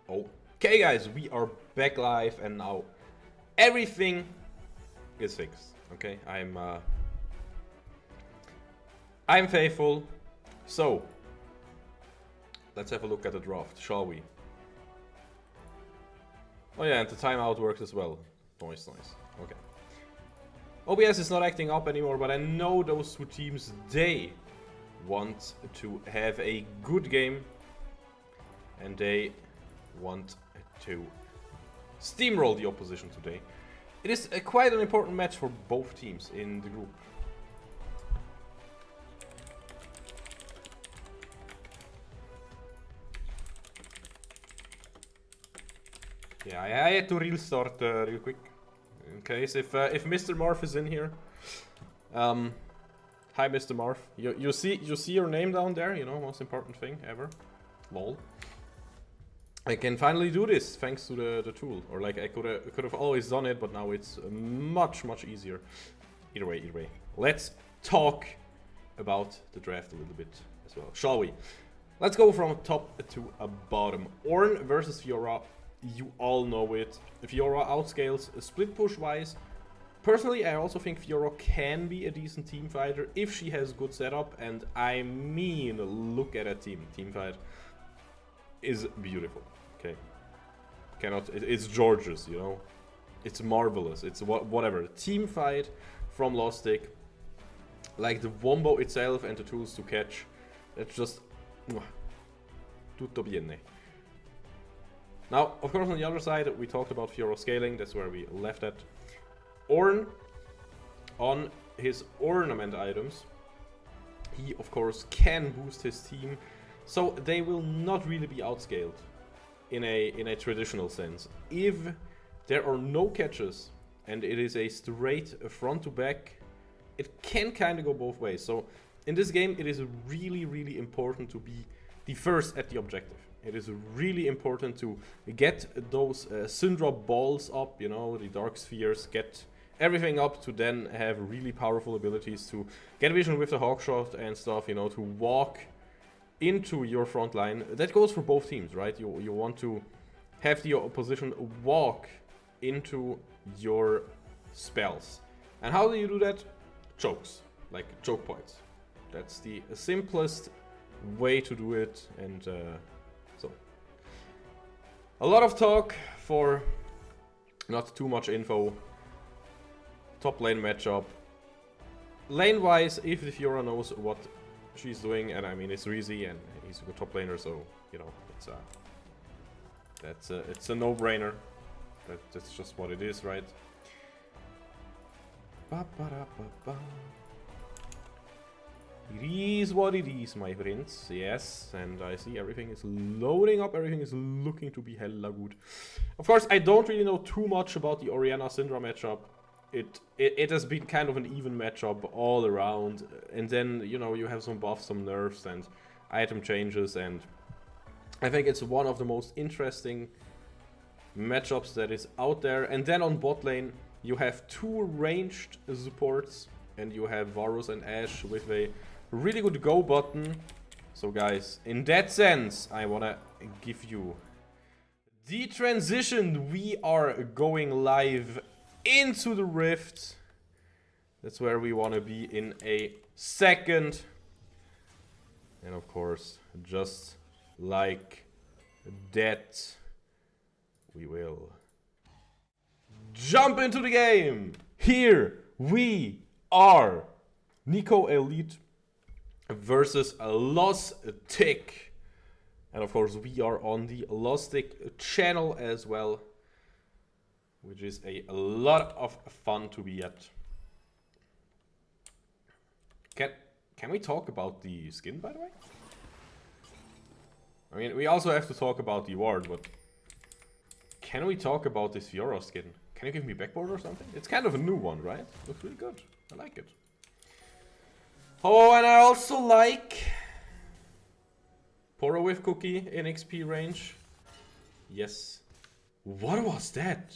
Okay guys, we are back live and now everything is fixed. Okay, I'm faithful. So let's have a look at the draft, shall we? Oh yeah, and the timeout works as well. Nice. Okay. OBS is not acting up anymore, but I know those two teams, they want to have a good game and they want to steamroll the opposition today. It is quite an important match for both teams in the group. Yeah, I had to restart real quick in case if Mr. Marv is in here. Hi, Mr. Marv. You see your name down there? You know, most important thing ever. Lol. I can finally do this thanks to the tool, or like I could have always done it, but now it's much easier. Either way, let's talk about the draft a little bit as well, shall we? Let's go from top to a bottom. Ornn versus Fiora. You all know it. Fiora outscales split push wise. Personally, I also think Fiora can be a decent team fighter if she has good setup, and I mean, look at that team fight is beautiful. Okay, it's gorgeous, you know, it's marvelous, it's whatever. Team fight from Lostik, like the wombo itself and the tools to catch, it's just tutto bene. Now, of course, on the other side, we talked about Fiora scaling, that's where we left at. Ornn, on his ornament items, he of course can boost his team, so they will not really be outscaled in a traditional sense. If there are no catches and it is a straight front to back, it can kind of go both ways. So in this game, it is really important to be the first at the objective. It is really important to get those Syndra balls up, you know, the Dark Spheres, get everything up to then have really powerful abilities to get vision with the Hawkshot and stuff, you know, to walk into your front line. That goes for both teams, right? You want to have the opposition walk into your spells. And how do you do that? Chokes, like choke points. That's the simplest way to do it. And so a lot of talk for not too much info. Top lane matchup. Lane wise, if the Fiora knows what she's doing, and I mean it's Reezy and he's a good top laner, so you know it's a no-brainer. That's just what it is, right? It is what it is, my friends. Yes, and I see everything is loading up, everything is looking to be hella good. Of course, I don't really know too much about the Orianna Syndra matchup. It has been kind of an even matchup all around, and then, you know, you have some buffs, some nerfs, and item changes, and I think it's one of the most interesting matchups that is out there. And then on bot lane, you have two ranged supports, and you have Varus and Ashe with a really good go button. So guys, in that sense, I wanna give you the transition. We are going live into the Rift. That's where we want to be in a second. And of course, just like that, we will jump into the game. Here we are. Neko Elite versus Lostik. And of course, we are on the Lostik channel as well, which is a lot of fun to be at. Can we talk about the skin, by the way? I mean, we also have to talk about the award, but can we talk about this Fiora skin? Can you give me backboard or something? It's kind of a new one, right? Looks really good. I like it. Oh, and I also like Poro with Cookie in XP range. Yes. What was that?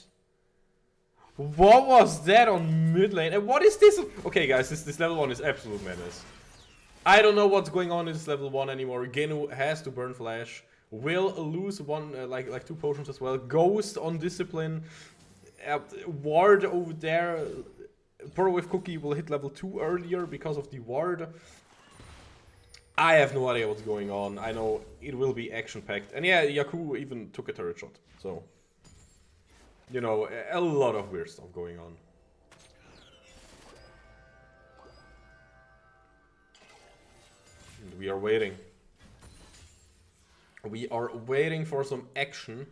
What was that on mid lane? And what is this? Okay, guys, this level 1 is absolute madness. I don't know what's going on in this level 1 anymore. Genu has to burn flash. will lose one, like 2 potions as well. Ghost on Discipline. Ward over there. Pearl with Cookie will hit level 2 earlier because of the ward. I have no idea what's going on. I know it will be action-packed. And yeah, Yaku even took a turret shot. So, you know, a lot of weird stuff going on. And we are waiting. We are waiting for some action.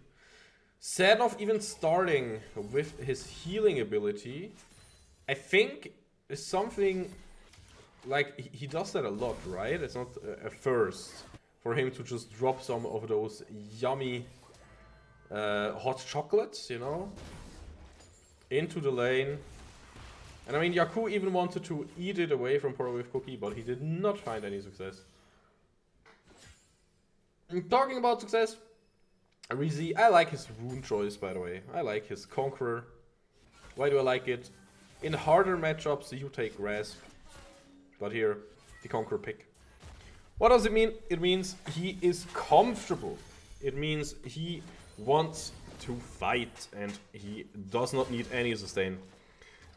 Sadnov even starting with his healing ability, I think is something like he does that a lot, right? It's not a first for him to just drop some of those yummy hot chocolates, you know, into the lane. And I mean, Yaku even wanted to eat it away from Pearl with Cookie, but he did not find any success. And talking about success, Rizy, I like his rune choice, by the way. I like his Conqueror. Why do I like it? In harder matchups, you take Grasp. But here, the Conqueror pick. What does it mean? It means he is comfortable. It means he wants to fight and he does not need any sustain.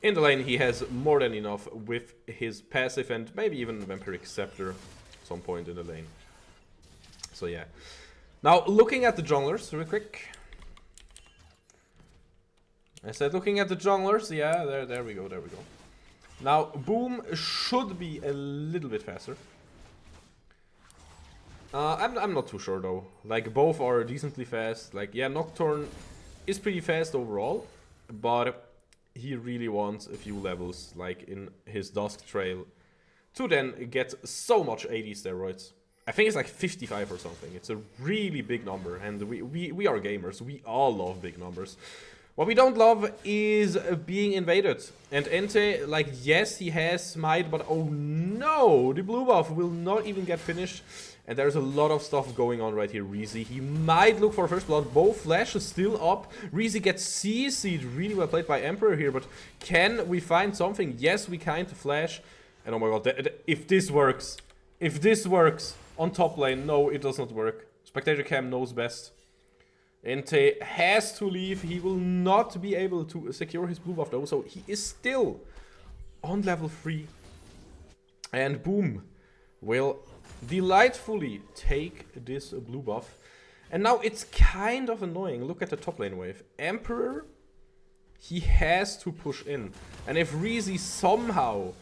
In the lane, he has more than enough with his passive and maybe even Vampiric Scepter at some point in the lane. So yeah. Now, looking at the junglers real quick. I said looking at the junglers, yeah, there we go. Now, Boom should be a little bit faster. I'm not too sure though. Like, both are decently fast. Like, yeah, Nocturne is pretty fast overall, but he really wants a few levels, like in his Dusk Trail, to then get so much AD steroids. I think it's like 55 or something. It's a really big number, and we are gamers. We all love big numbers. What we don't love is being invaded. And Entei, like, yes, he has Smite, but oh no, the blue buff will not even get finished. And there's a lot of stuff going on right here. Rizy, he might look for first blood. Both Flash is still up. Rizy gets CC'd. Really well played by Emperor here, but can we find something? Yes, we can to Flash. And oh my god, if this works on top lane, no, it does not work. Spectator Cam knows best. Entei has to leave. He will not be able to secure his blue buff though, so he is still on level 3. And Boom will delightfully take this blue buff. And now it's kind of annoying. Look at the top lane wave. Emperor, he has to push in. And if Rizy somehow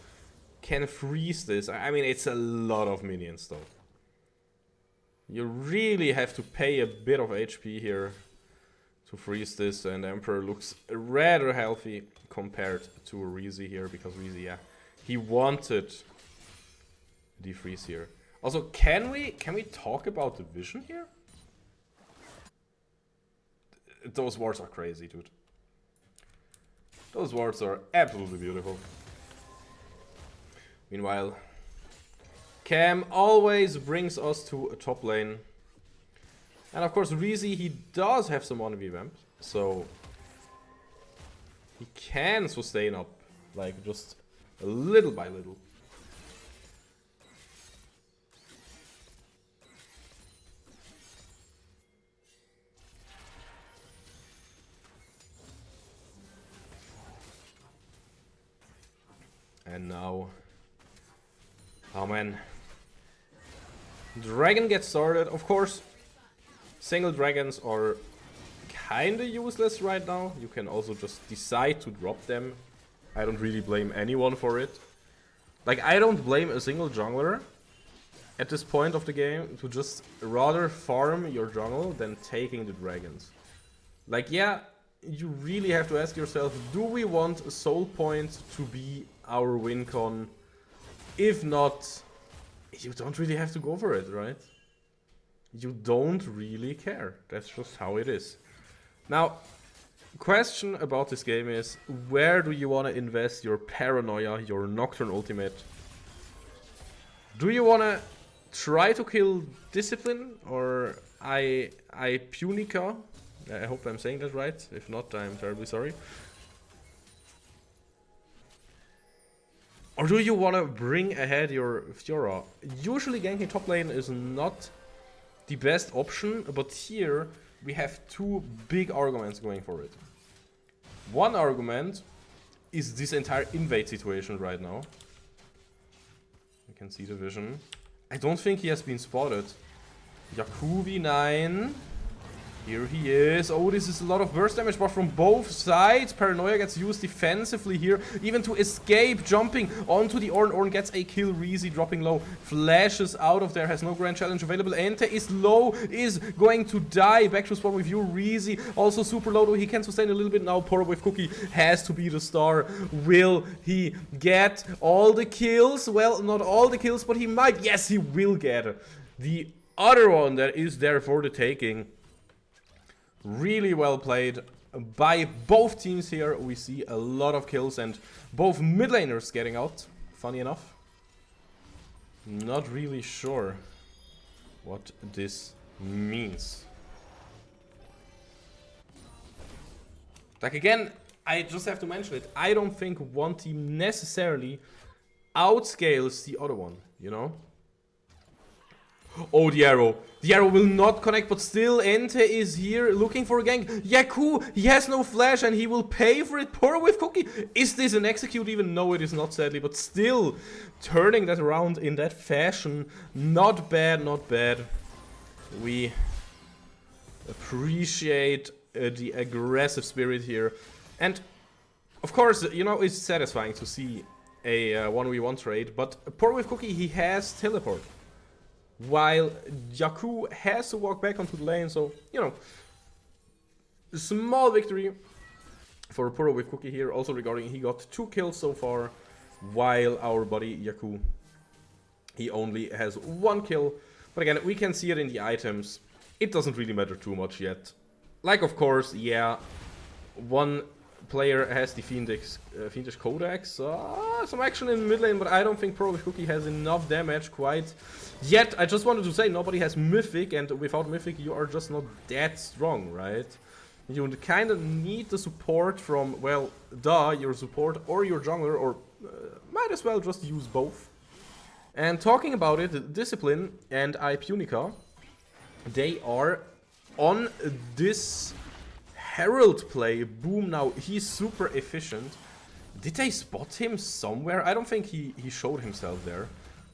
can freeze this, I mean, it's a lot of minions though. You really have to pay a bit of HP here to freeze this, and Emperor looks rather healthy compared to Rizy here, because Rizy, yeah, he wanted defreeze here. Also, can we talk about the vision here? Those wards are crazy, dude. Those wards are absolutely beautiful. Meanwhile, Cam always brings us to a top lane. And of course, Rizy, he does have some 1v vamp, so he can sustain up, like, just a little by little. And now, oh man, Dragon gets started. Of course, single dragons are kinda useless right now. You can also just decide to drop them. I don't really blame anyone for it. Like, I don't blame a single jungler at this point of the game to just rather farm your jungle than taking the dragons. Like, yeah, you really have to ask yourself, do we want a soul point to be our win con? If not, you don't really have to go for it, right? You don't really care. That's just how it is. Now, question about this game is, where do you want to invest your paranoia, your Nocturne ultimate? Do you want to try to kill Discipline or Punica? I hope I'm saying that right. If not, I'm terribly sorry. Or do you want to bring ahead your Fiora? Usually ganking top lane is not the best option, but here we have two big arguments going for it. One argument is this entire invade situation right now. You can see the vision. I don't think he has been spotted. Yaku V9. Here he is. Oh, this is a lot of burst damage, but from both sides. Paranoia gets used defensively here, even to escape, jumping onto the Ornn. Ornn gets a kill. Reezy dropping low, flashes out of there, has no grand challenge available. Ente is low, is going to die. Back to spawn with you. Reezy also super low, though he can sustain a little bit now. Poro with Cookie has to be the star. Will he get all the kills? Well, not all the kills, but he might. Yes, he will get the other one that is there for the taking. Really well played by both teams here. We see a lot of kills and both mid laners getting out. Funny enough. Not really sure what this means. Like again, I just have to mention it. I don't think one team necessarily outscales the other one, you know? Oh, the arrow. The arrow will not connect, but still Ente is here looking for a gank. Yaku, he has no flash and he will pay for it. Poro with Cookie. Is this an execute even? No, it is not, sadly, but still turning that around in that fashion. Not bad, not bad. We appreciate the aggressive spirit here. And, of course, you know, it's satisfying to see a 1v1 trade, but Poro with Cookie, he has teleport. While Yaku has to walk back onto the lane, so, you know, a small victory for Poro with Cookie here. Also regarding, he got 2 kills so far, while our buddy Yaku, he only has 1 kill. But again, we can see it in the items. It doesn't really matter too much yet. Like, of course, yeah, one player has the Fiendish Codex. Some action in mid lane, but I don't think Poro with Cookie has enough damage quite yet. I just wanted to say, nobody has Mythic, and without Mythic you are just not that strong, right? You kind of need the support from, well, your support or your jungler, or might as well just use both. And talking about it, Discipline and Iopunica, they are on this Herald play. Boom, now he's super efficient. Did they spot him somewhere? I don't think he showed himself there.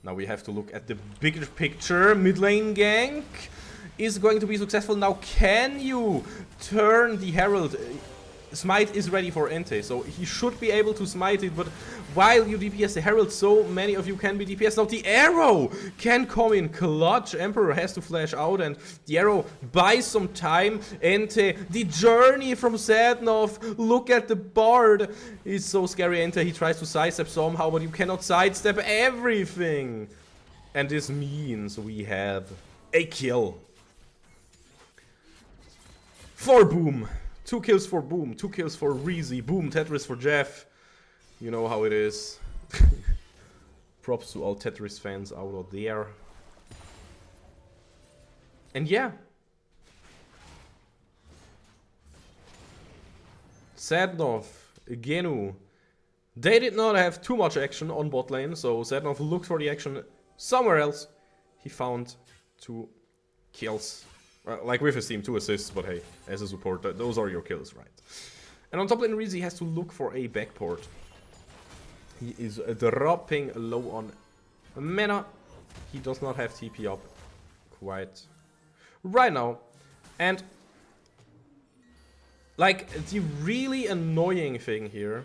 Now we have to look at the bigger picture. Mid lane gank is going to be successful. Now can you turn the Herald? Smite is ready for Ente, so he should be able to smite it, but while you DPS the Herald, so many of you can be DPS. Now the arrow can come in clutch. Emperor has to flash out, and the arrow buys some time. Ente, the journey from Sadnov. Look at the Bard. It's so scary. Ente, he tries to sidestep somehow, but you cannot sidestep everything. And this means we have a kill for Boom. 2 kills for Boom, 2 kills for Reezy, Boom, Tetris for Jeff. You know how it is. Props to all Tetris fans out there. And yeah. Sadnov, Genu. They did not have too much action on bot lane, so Sadnov looked for the action somewhere else. He found 2 kills. Like with his team, 2 assists, but hey, as a support, those are your kills, right? And on top lane, Reezy has to look for a backport. He is dropping low on mana. He does not have TP up quite right now. And like, the really annoying thing here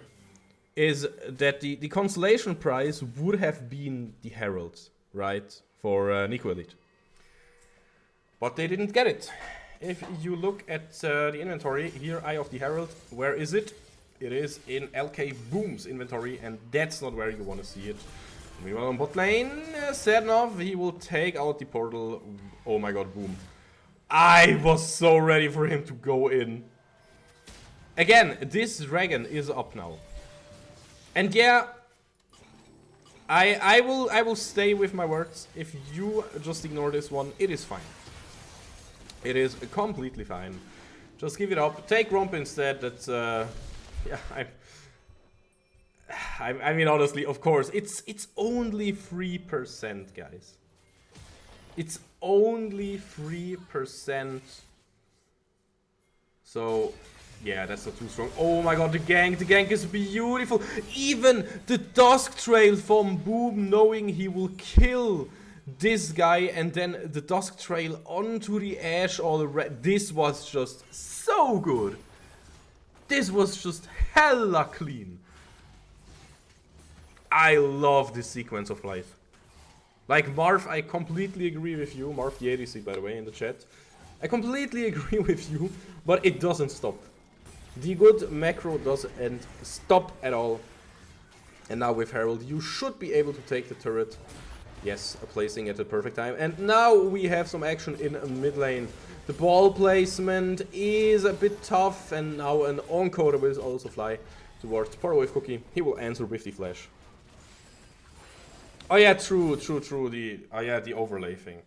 is that the consolation prize would have been the Herald, right? For Neko Elite. But they didn't get it. If you look at the inventory, here, Eye of the Herald, where is it? It is in LK Boom's inventory, and that's not where you want to see it. Meanwhile on bot lane, Sadnov, he will take out the portal. Oh my god, Boom. I was so ready for him to go in. Again, this dragon is up now. And yeah, I will stay with my words. If you just ignore this one, it is fine. It is completely fine. Just give it up. Take Romp instead. That's yeah. I mean, honestly, of course, it's only 3%, guys. It's only 3%. So, yeah, that's not too strong. Oh my god, the gank is beautiful. Even the Dusk Trail from Boom, knowing he will kill this guy, and then the Dusk Trail onto the Ash already. This was just so good. This was just hella clean. I love this sequence of life. Like Marv, I completely agree with you. Marv the ADC, by the way, in the chat. I completely agree with you, but it doesn't stop. The good macro doesn't stop at all. And now with Herald, you should be able to take the turret. Yes, placing at the perfect time. And now we have some action in mid lane. The ball placement is a bit tough, and now an Encoder will also fly towards Porowave Cookie. He will answer with the flash. Oh yeah, true. The overlay thing.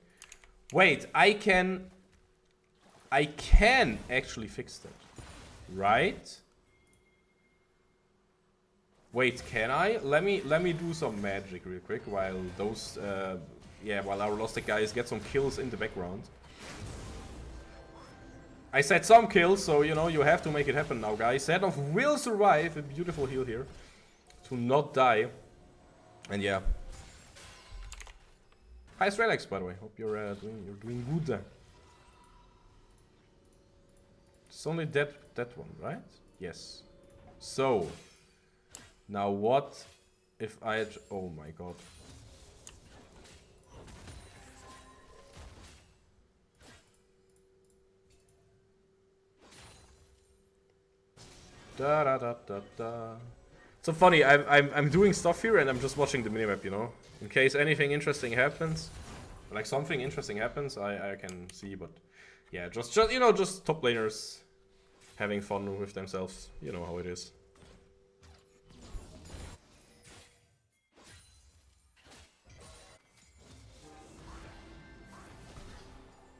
Wait, I can actually fix that, right? Wait, can I? Let me do some magic real quick while those while our Lostik guys get some kills in the background. I said some kills, so you know you have to make it happen now, guys. Sednov will survive. A beautiful heal here to not die, and yeah. Hi, Strelex, by the way. Hope you're doing good. It's only that one, right? Yes. So now what if I? Oh my god. Da da da da da. So funny. I'm doing stuff here and I'm just watching the minimap, you know, in case anything interesting happens, like something interesting happens, I can see. But yeah, just you know, just top laners having fun with themselves. You know how it is.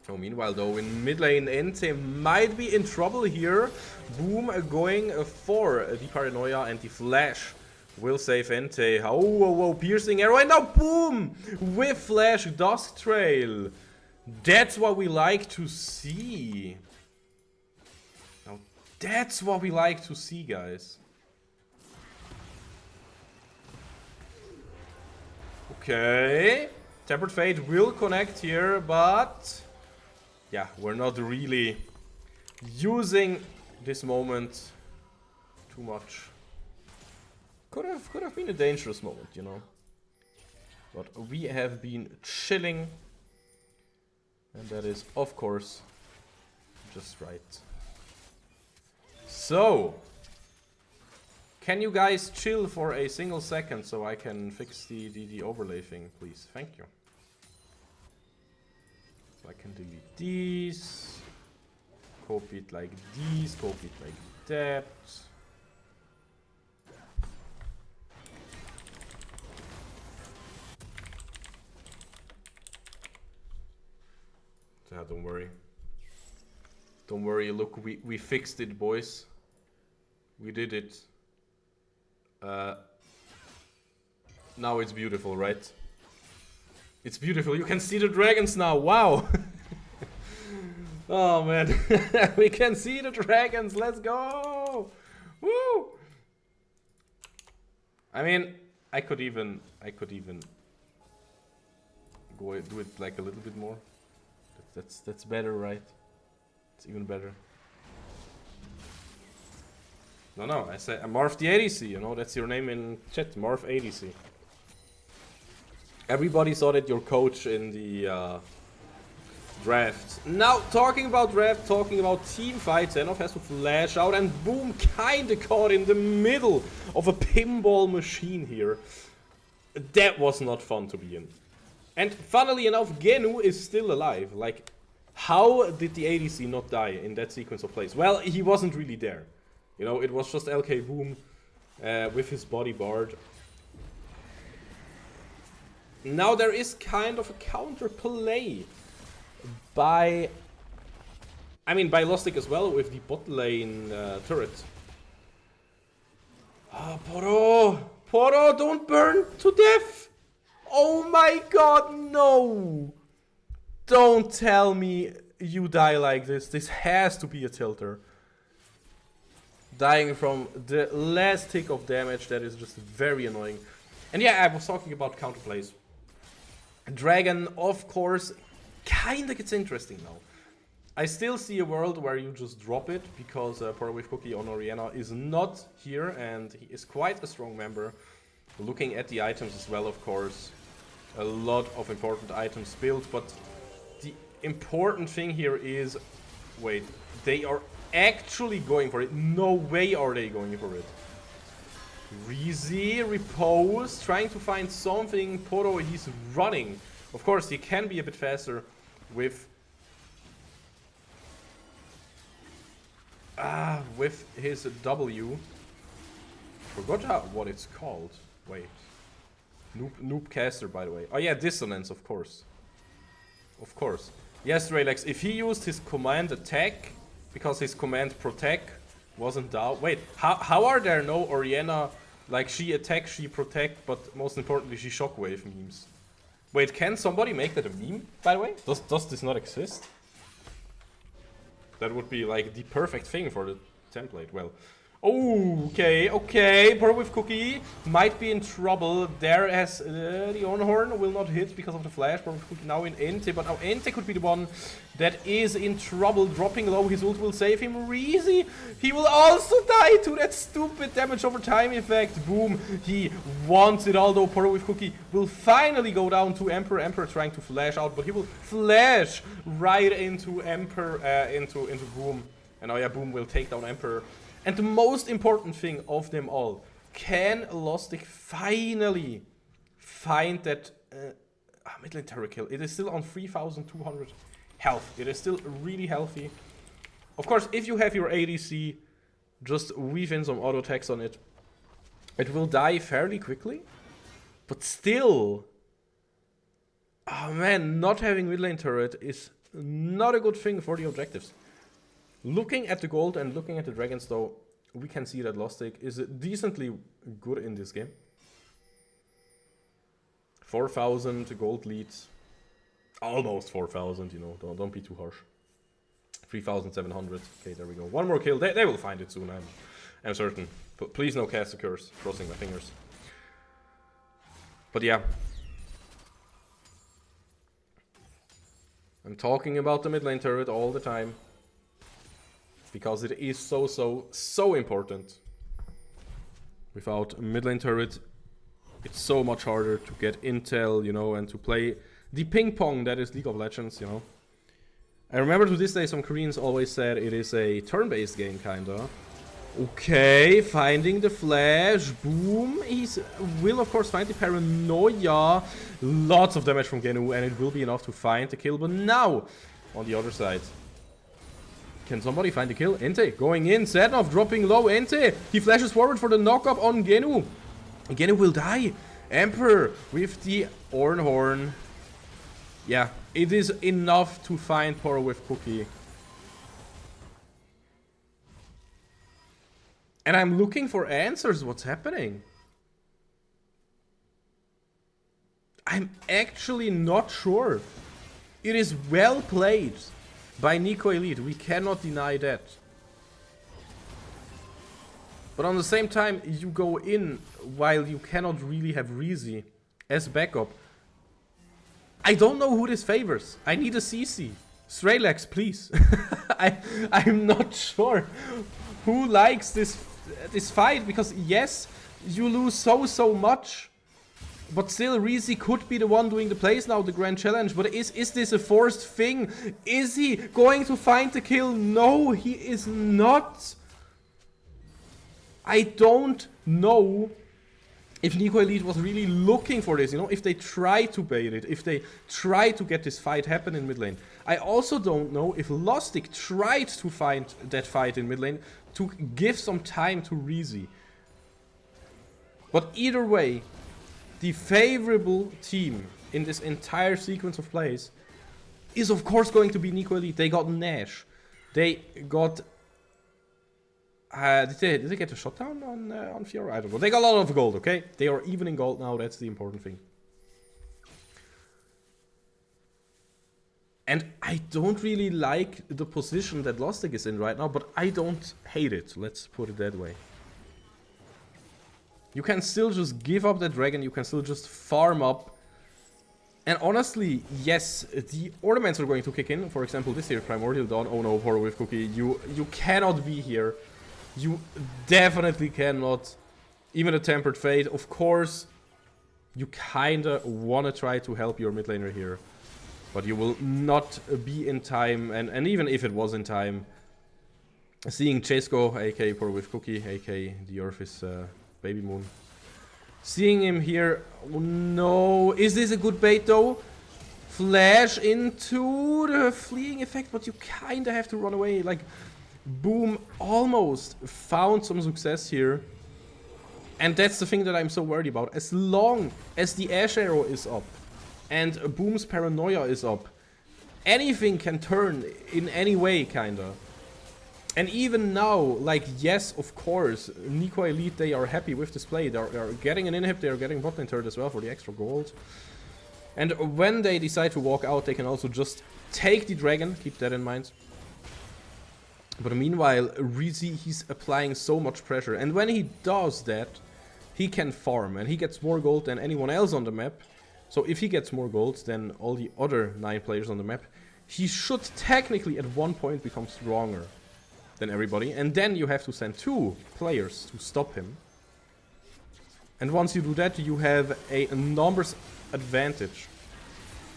Oh, meanwhile though, in mid lane, Ente might be in trouble here. Boom going for the Paranoia, and the flash will save Ente. Oh, piercing arrow, and now Boom with flash Dusk Trail. That's what we like to see. Now that's what we like to see, guys. Okay, Tempered Fate will connect here, but yeah, we're not really using this moment too much. Could have been a dangerous moment, you know. But we have been chilling, and that is, of course, just right. So, can you guys chill for a single second so I can fix the overlay thing, please? Thank you. So I can delete these, copy it like these, copy it like that. Yeah, don't worry. Don't worry, look, we fixed it, boys. We did it. Now it's beautiful, right? It's beautiful. You can see the dragons now. Wow. Oh man. We can see the dragons. Let's go. Woo. I mean, I could even go do it like a little bit more. That's better, right? It's even better. No, I said Marv the ADC, you know, that's your name in chat, Marv ADC. Everybody saw that your coach in the draft. Now, talking about draft, talking about team fights, Zenov has to flash out, and Boom kinda caught in the middle of a pinball machine here. That was not fun to be in. And funnily enough, Genu is still alive. Like, how did the ADC not die in that sequence of plays? Well, he wasn't really there. You know, it was just LK Boom with his body barred. Now there is kind of a counter play by Lostik as well with the bot lane turret. Ah, Poro, don't burn to death! Oh my god, no! Don't tell me you die like this. This has to be a tilter. Dying from the last tick of damage, that is just very annoying. And yeah, I was talking about counterplays. Dragon, of course, kinda gets interesting now. I still see a world where you just drop it, because Power Wave Cookie on Oriana is not here, and he is quite a strong member. Looking at the items as well, of course. A lot of important items built, but the important thing here is... Wait, they are actually going for it. No way are they going for it. Reezy, Repose, trying to find something. Poro, he's running. Of course, he can be a bit faster with his W. Forgot what it's called. Wait. Noob caster, by the way. Oh yeah, Dissonance, of course. Of course. Yes, Raylex, if he used his command attack, because his command protect wasn't down. Wait, how are there no Oriana, like she attack, she protect, but most importantly she shockwave memes? Wait, can somebody make that a meme, by the way? Does this not exist? That would be like the perfect thing for the template. Well, okay. Power with Cookie might be in trouble. There as the Ornhorn will not hit because of the flash. Power with Cookie now in Entei, but now Entei could be the one that is in trouble. Dropping low, his ult will save him. Reezy, he will also die to that stupid damage over time effect. Boom, he wants it, although Power with Cookie will finally go down to Emperor. Emperor trying to flash out, but he will flash right into Emperor, into Boom. And now yeah, Boom will take down Emperor. And the most important thing of them all, can Lostik finally find that mid-lane turret kill? It is still on 3,200 health. It is still really healthy. Of course, if you have your ADC, just weave in some auto attacks on it. It will die fairly quickly. But still, oh man, not having mid-lane turret is not a good thing for the objectives. Looking at the gold and looking at the dragons though, we can see that Lostik is decently good in this game. 4,000 gold leads. Almost 4,000, you know, don't be too harsh. 3,700, okay, there we go. One more kill, they will find it soon, I'm certain. But please no cast a curse, crossing my fingers. But yeah. I'm talking about the mid lane turret all the time. Because it is so important. Without a mid lane turret, it's so much harder to get intel, you know, and to play the ping pong that is League of Legends, you know. I remember to this day some Koreans always said it is a turn-based game, kinda. Okay, finding the flash, boom. He will of course find the paranoia. Lots of damage from Genu, and it will be enough to find the kill. But now, on the other side, can somebody find the kill? Entei going in. Sadnov dropping low. Entei. He flashes forward for the knock-up on Genu. Genu will die. Emperor with the Ornhorn. Yeah, it is enough to find Power with Cookie. And I'm looking for answers. What's happening? I'm actually not sure. It is well played by Neko Elite, we cannot deny that. But on the same time, you go in while you cannot really have Reezy as backup. I don't know who this favors. I need a CC. Straylex, please. I'm not sure who likes this fight, because yes, you lose so much. But still, Reezy could be the one doing the plays now, the Grand Challenge. But is this a forced thing? Is he going to find the kill? No, he is not. I don't know if Neko Elite was really looking for this, you know, if they try to bait it, if they try to get this fight happen in mid lane. I also don't know if Lostik tried to find that fight in mid lane to give some time to Reezy. But either way, the favorable team in this entire sequence of plays is of course going to be Neko Elite. They got Nash. They got... did they get a shutdown on Fiora? I don't know. They got a lot of gold, okay? They are even in gold now, that's the important thing. And I don't really like the position that Lostik is in right now, but I don't hate it. Let's put it that way. You can still just give up that dragon, you can still just farm up. And honestly, yes, the ornaments are going to kick in. For example, this here, Primordial Dawn. Oh no, poor with Cookie. You cannot be here. You definitely cannot. Even a Tempered Fate. Of course, you kinda wanna try to help your mid laner here. But you will not be in time, and even if it was in time, seeing Chesko, aka Poor with Cookie, aka the Earth is Baby Moon. Seeing him here, oh no, is this a good bait though? Flash into the fleeing effect, but you kinda have to run away. Like, Boom almost found some success here. And that's the thing that I'm so worried about. As long as the Ash Arrow is up, and Boom's paranoia is up, anything can turn in any way, kinda. And even now, like, yes, of course, Neko Elite, they are happy with this play. They're getting an inhib, they're getting bot lane turret as well for the extra gold. And when they decide to walk out, they can also just take the dragon, keep that in mind. But meanwhile, Rizzi, he's applying so much pressure. And when he does that, he can farm, and he gets more gold than anyone else on the map. So if he gets more gold than all the other 9 players on the map, he should technically at one point become stronger than everybody. And then you have to send 2 players to stop him. And once you do that, you have a numbers advantage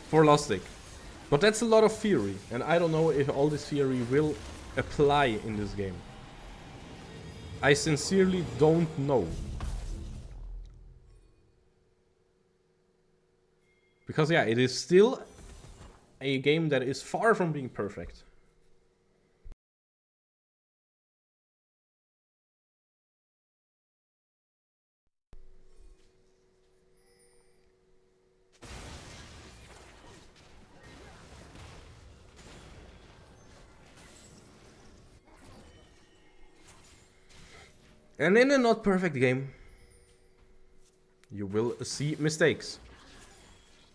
for Lostik. But that's a lot of theory, and I don't know if all this theory will apply in this game. I sincerely don't know. Because yeah, it is still a game that is far from being perfect. And in a not perfect game, you will see mistakes.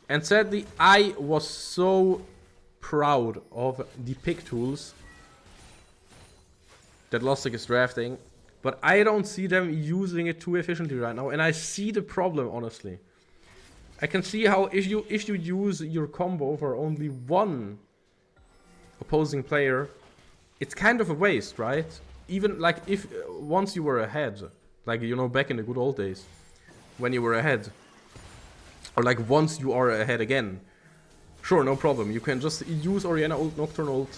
And sadly, I was so proud of the pick tools that Lostik is drafting, but I don't see them using it too efficiently right now, and I see the problem, honestly. I can see how if you use your combo for only one opposing player, it's kind of a waste, right? Even like if once you were ahead, like, you know, back in the good old days, when you were ahead, or like once you are ahead again, sure, no problem. You can just use Orianna ult, Nocturne ult,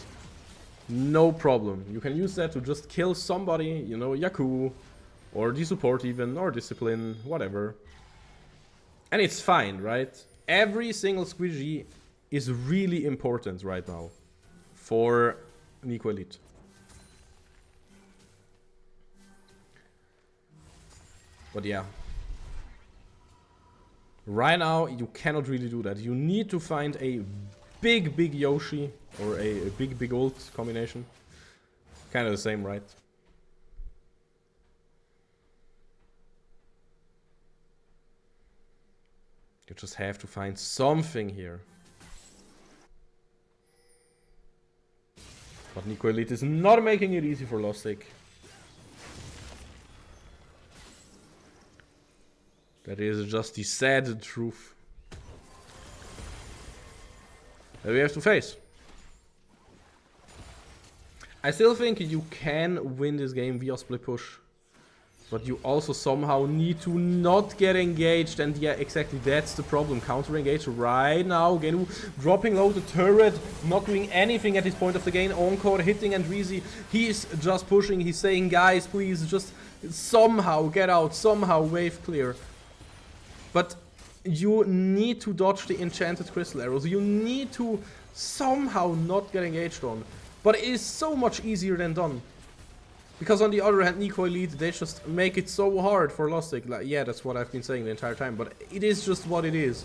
no problem. You can use that to just kill somebody, you know, Yaku, or the support even, or Discipline, whatever. And it's fine, right? Every single squishy is really important right now for Neko Elite. But yeah. Right now, you cannot really do that. You need to find a big Yoshi or a big ult combination. Kind of the same, right? You just have to find something here. But Neko Elite is not making it easy for Lostik. That is just the sad truth that we have to face. I still think you can win this game via split push, but you also somehow need to not get engaged, and yeah, exactly that's the problem. Counter engage right now. Genu dropping low the turret, not doing anything at this point of the game. Encore hitting Andreezy. He's just pushing, he's saying, guys, please just somehow get out, somehow wave clear. But you need to dodge the enchanted crystal arrows. You need to somehow not get engaged on. But it is so much easier than done. Because on the other hand, Neko Elite, they just make it so hard for Lostik. Like, yeah, that's what I've been saying the entire time. But it is just what it is.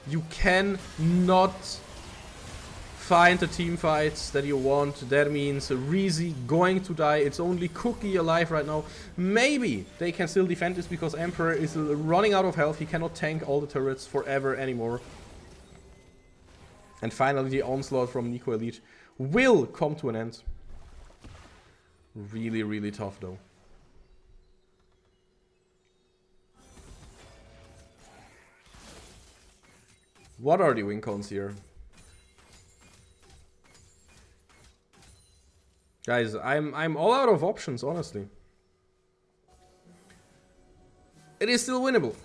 You cannot find the team fights that you want. That means Rizzi going to die. It's only Cookie alive right now. Maybe they can still defend this because Emperor is running out of health. He cannot tank all the turrets forever anymore. And finally, the onslaught from Neko Elite will come to an end. Really, really tough though. What are the win cons here? Guys, I'm all out of options, honestly. It is still winnable.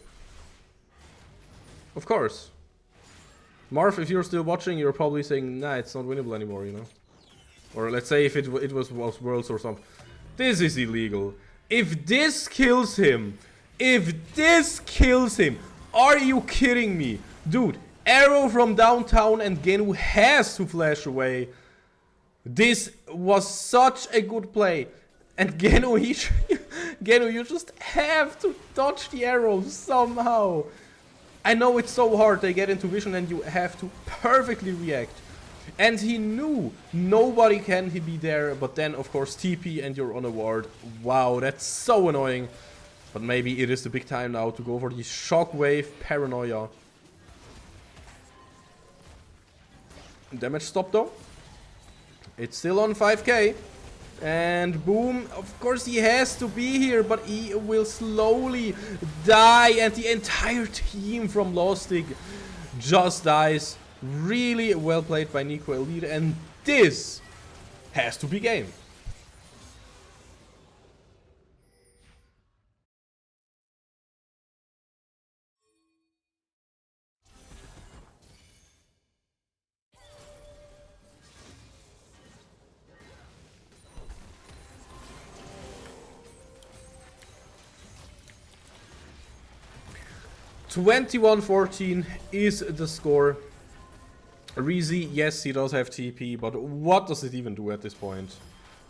Of course. Marv, if you're still watching, you're probably saying, nah, it's not winnable anymore, you know? Or let's say if it was Worlds or something. This is illegal. If this kills him, are you kidding me? Dude, arrow from downtown and Genu has to flash away. This was such a good play. And Genu, Genu, you just have to dodge the arrow somehow. I know it's so hard, they get into vision and you have to perfectly react. And he knew nobody can be there, but then of course TP and you're on a ward. Wow, that's so annoying. But maybe it is the big time now to go for the shockwave paranoia. Damage stop though. It's still on 5k. And boom, of course he has to be here, but he will slowly die. And the entire team from Lostik just dies. Really well played by Neko Elite, and this has to be game. (21-14) is the score. Reezy, yes, he does have TP, but what does it even do at this point?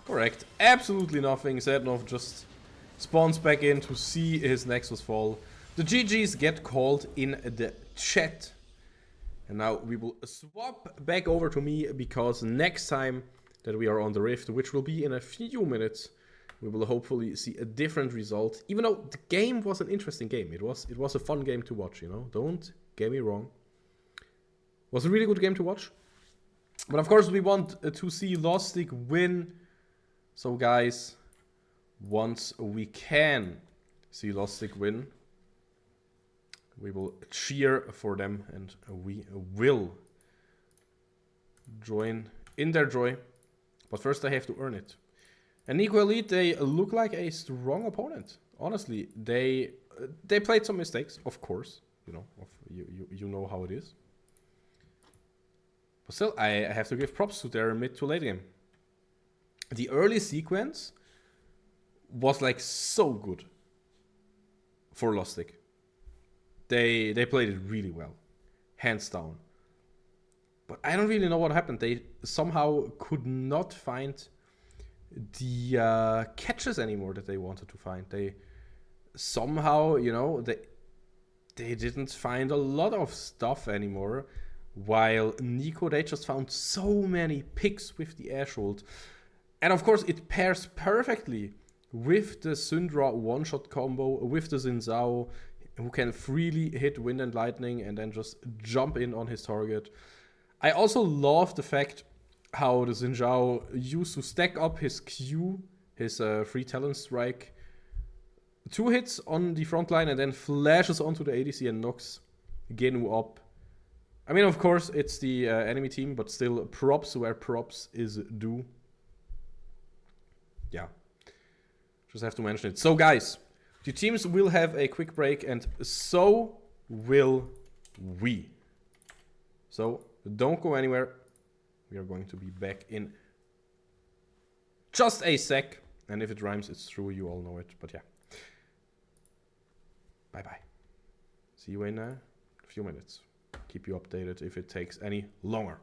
Correct, absolutely nothing. Zednov just spawns back in to see his Nexus fall. The GGs get called in the chat. And now we will swap back over to me, because next time that we are on the Rift, which will be in a few minutes, we will hopefully see a different result. Even though the game was an interesting game. It was a fun game to watch, you know? Don't get me wrong. Was a really good game to watch. But of course we want to see Lostik win. So guys, once we can see Lostik win, we will cheer for them and we will join in their joy. But first I have to earn it. And Neko Elite, they look like a strong opponent. Honestly, they played some mistakes, of course. You know, you know how it is. But still, I have to give props to their mid to late game. The early sequence was like so good for Lostik. They played it really well, hands down. But I don't really know what happened. They somehow could not find the catches anymore that they wanted to find. They somehow, you know, they didn't find a lot of stuff anymore. While Neko, they just found so many picks with the Ashhold. And of course, it pairs perfectly with the Syndra one-shot combo, with the Xin Zhao, who can freely hit Wind and Lightning and then just jump in on his target. I also love the fact how the Xin Zhao used to stack up his Q, his free talent strike, 2 hits on the front line and then flashes onto the ADC and knocks Genu up. I mean, of course, it's the enemy team, but still props where props is due. Yeah. Just have to mention it. So, guys, the teams will have a quick break, and so will we. So, don't go anywhere. We are going to be back in just a sec. And if it rhymes, it's true. You all know it. But yeah. Bye-bye. See you in a few minutes. Keep you updated if it takes any longer.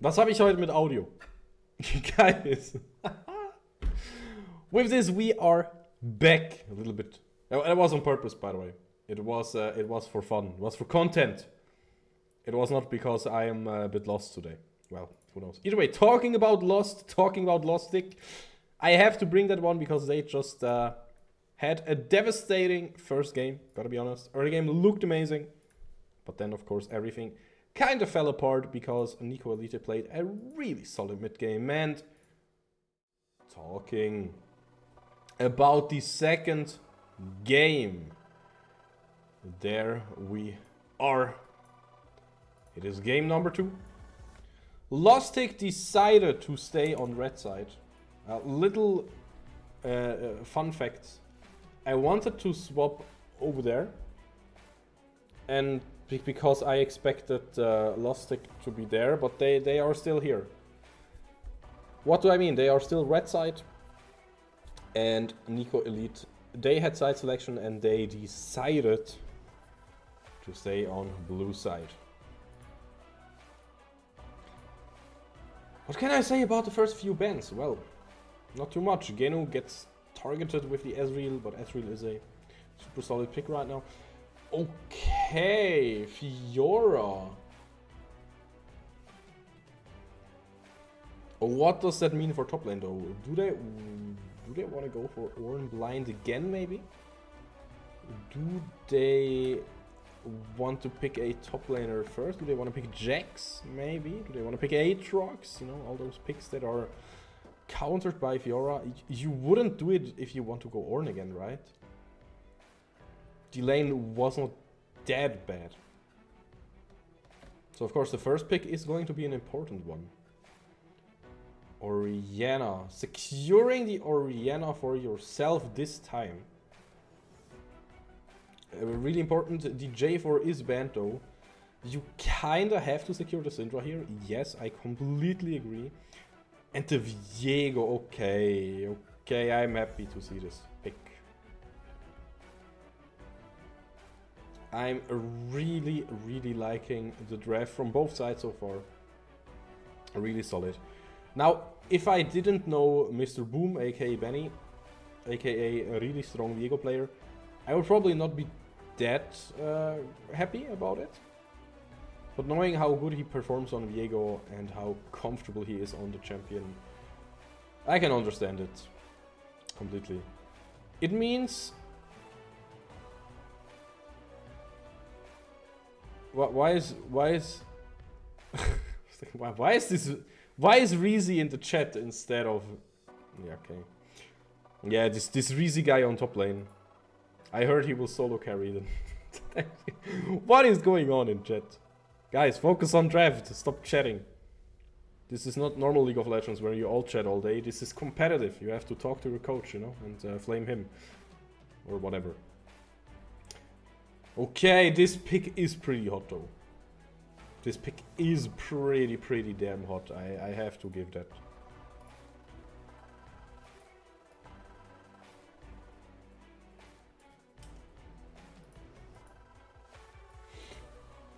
Was habe ich heute mit Audio? Guys. With this, we are back a little bit. It was on purpose, by the way. It was for fun. It was for content. It was not because I am a bit lost today. Well, who knows. Either way, talking about Lostik, I have to bring that one because they just had a devastating first game, gotta be honest. Early game looked amazing, but then of course everything kind of fell apart because Neko Elite played a really solid mid game. And talking about the second game, there we are. It is game number 2. Lostik decided to stay on red side. Little fun facts. I wanted to swap over there, and because I expected Lostik to be there, but they are still here. What do I mean? They are still red side, and Neko Elite, they had side selection and they decided to stay on blue side. What can I say about the first few bans? Well, not too much. Genu gets targeted with the Ezreal, but Ezreal is a super solid pick right now. Okay, Fiora. What does that mean for top lane though? Do they want to go for Ornn blind again maybe? Do they want to pick a top laner first? Do they want to pick Jax maybe? Do they want to pick Aatrox? You know, all those picks that are countered by Fiora. You wouldn't do it if you want to go Ornn again, right? The lane was not that bad. So of course the first pick is going to be an important one. Orianna. Securing the Orianna for yourself this time. Really important. The J4 is banned though. You kinda have to secure the Syndra here. Yes, I completely agree. And the Viego, okay, I'm happy to see this pick. I'm really liking the draft from both sides so far. Really solid. Now, if I didn't know Mr. Boom, aka Benny, aka a really strong Viego player, I would probably not be that happy about it. But knowing how good he performs on Viego and how comfortable he is on the champion, I can understand it completely. It means... Why is Reezy in the chat instead of... Yeah, okay. Yeah, this Reezy guy on top lane. I heard he will solo carry them. What is going on in chat? Guys, focus on draft. Stop chatting. This is not normal League of Legends where you all chat all day. This is competitive. You have to talk to your coach, you know, and flame him. Or whatever. Okay, this pick is pretty hot though. This pick is pretty damn hot. I have to give that.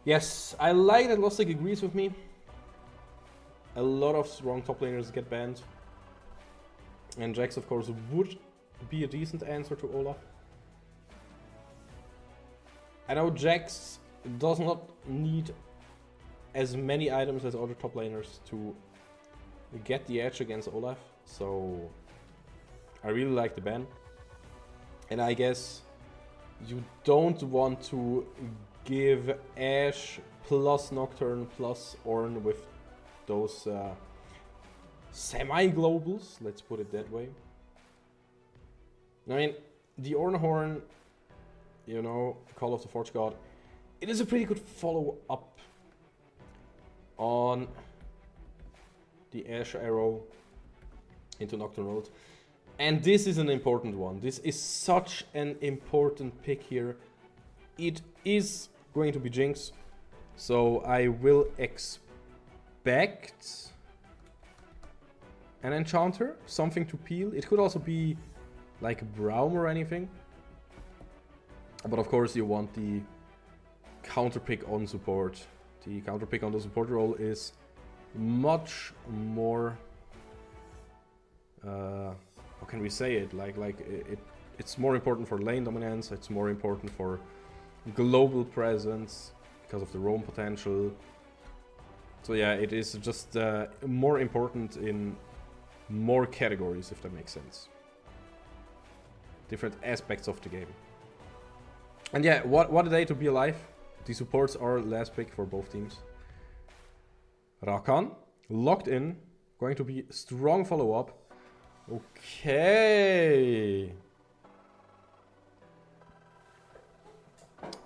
Yes, I like that Lostik agrees with me. A lot of strong top laners get banned. And Jax, of course, would be a decent answer to Olaf. I know Jax does not need as many items as other top laners to get the edge against Olaf, so I really like the ban. And I guess you don't want to give Ashe plus Nocturne plus Ornn with those semi-globals, let's put it that way. I mean, the Ornn Horn, you know, Call of the Forge God, it is a pretty good follow-up on the Ashe Arrow into Nocturne World. And this is an important one. This is such an important pick here. It is going to be Jinx, so I will expect an Enchanter, something to peel. It could also be like Braum or anything. But of course you want the counter pick on support. The counter pick on the support role is much more. How can we say it? It's more important for lane dominance. It's more important for global presence because of the roam potential. So yeah, it is just more important in more categories, if that makes sense. Different aspects of the game. And yeah, what a day to be alive. The supports are last pick for both teams. Rakan, locked in, going to be strong follow-up. Okay.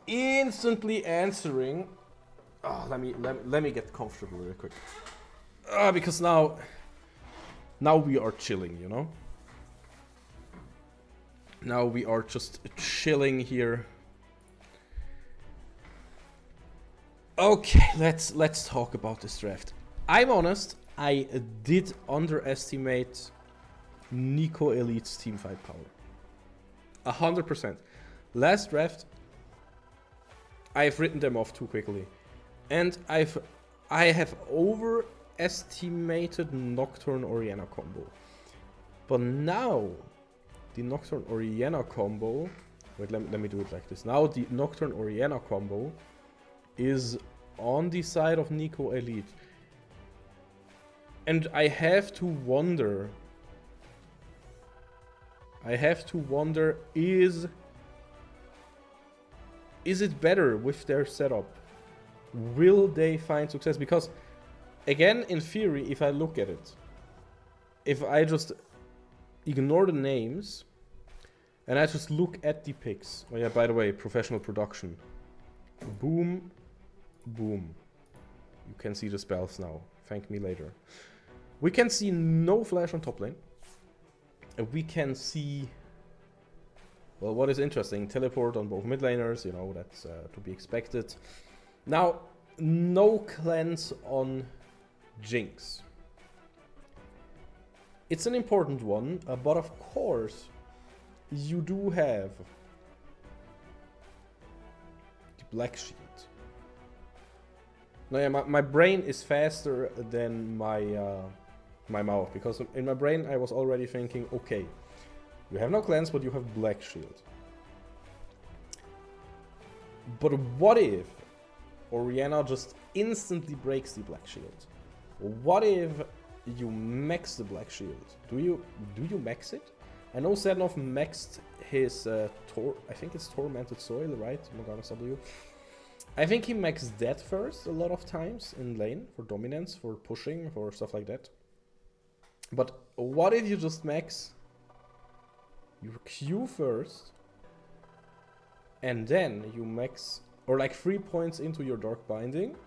Instantly answering. Oh, let me get comfortable real quick. Because now we are chilling, you know? Now we are just chilling here. Okay, let's talk about this draft. I'm honest, I did underestimate Neko Elite's teamfight power. 100%. Last draft, I've written them off too quickly. And I have overestimated Nocturne Orianna combo. But now the Nocturne Orianna combo, wait, let me do it like this. Now the Nocturne Orianna combo is on the side of Neko Elite. And I have to wonder, is it better with their setup? Will they find success? Because, again, in theory, if I look at it, if I just ignore the names and I just look at the picks. Oh yeah, by the way, professional production. Boom, boom. You can see the spells now. Thank me later. We can see no flash on top lane. We can see, well, what is interesting, teleport on both mid laners, you know, that's to be expected. Now, no cleanse on Jinx. It's an important one, but of course, you do have the Black Shield. Now, yeah, my brain is faster than my mouth, because in my brain I was already thinking, okay, you have no cleanse, but you have Black Shield. But what if Orianna just instantly breaks the Black Shield? What if you max the Black Shield? Do you max it? I know Sednov maxed his I think it's Tormented Soil, right? Morgana's W. I think he maxed that first a lot of times in lane for dominance, for pushing, for stuff like that. But what if you just max your Q first and then you max, or like 3 points into your Dark Binding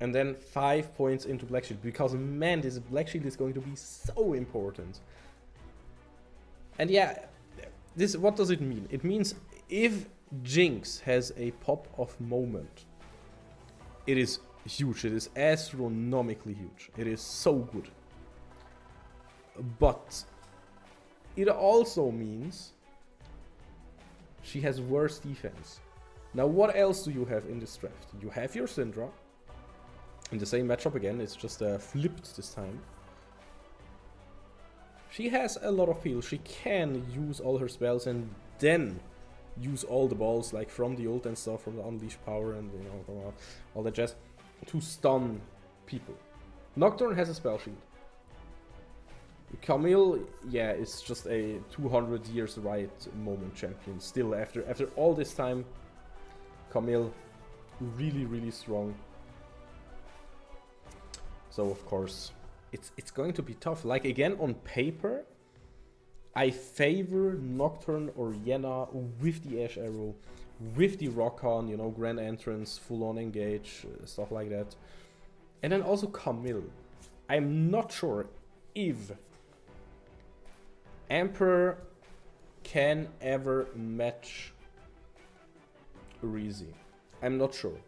and then 5 points into Black Shield, because man, this Black Shield is going to be so important. And yeah, what does it mean? It means if Jinx has a pop of moment, it is huge. It is astronomically huge. It is so good. But it also means she has worse defense. Now, what else do you have in this draft? You have your Syndra in the same matchup again. It's just flipped this time. She has a lot of peel. She can use all her spells and then use all the balls, like from the ult and stuff, from the unleash power and, you know, all that jazz, to stun people. Nocturne has a spell shield. Camille, yeah, is just a 200 years right moment champion. Still, after all this time, Camille, really, really strong. So of course, it's going to be tough. Like, again, on paper, I favor Nocturne Orianna with the Ash Arrow, with the Rakan, you know, Grand Entrance, full-on engage, stuff like that. And then also Camille. I'm not sure if Emperor can ever match Rizy. I'm not sure.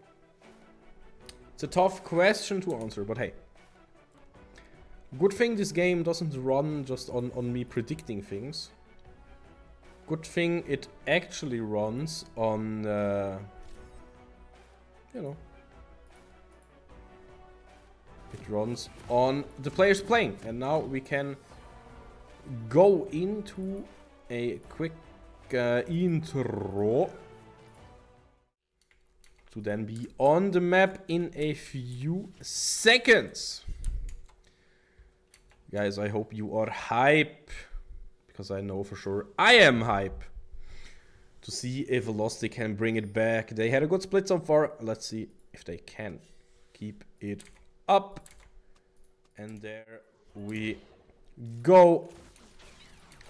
It's a tough question to answer, but hey. Good thing this game doesn't run just on me predicting things. Good thing it actually runs on, you know, it runs on the players playing. And now we can go into a quick intro to then be on the map in a few seconds. Guys, I hope you are hype, because I know for sure I am hype to see if Lostik can bring it back. They had a good split so far. Let's see if they can keep it up. And there we go.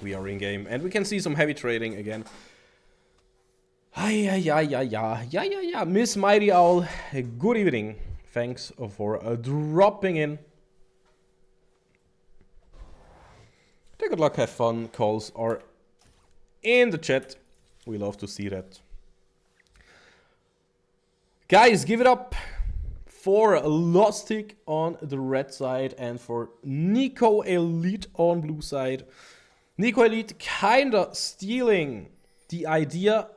We are in game and we can see some heavy trading again. Yeah. Miss Mighty Owl, good evening. Thanks for dropping in. Take good luck, have fun. Calls are in the chat. We love to see that. Guys, give it up for Lostik on the red side and for Neko Elite on blue side. Neko Elite kinda stealing the idea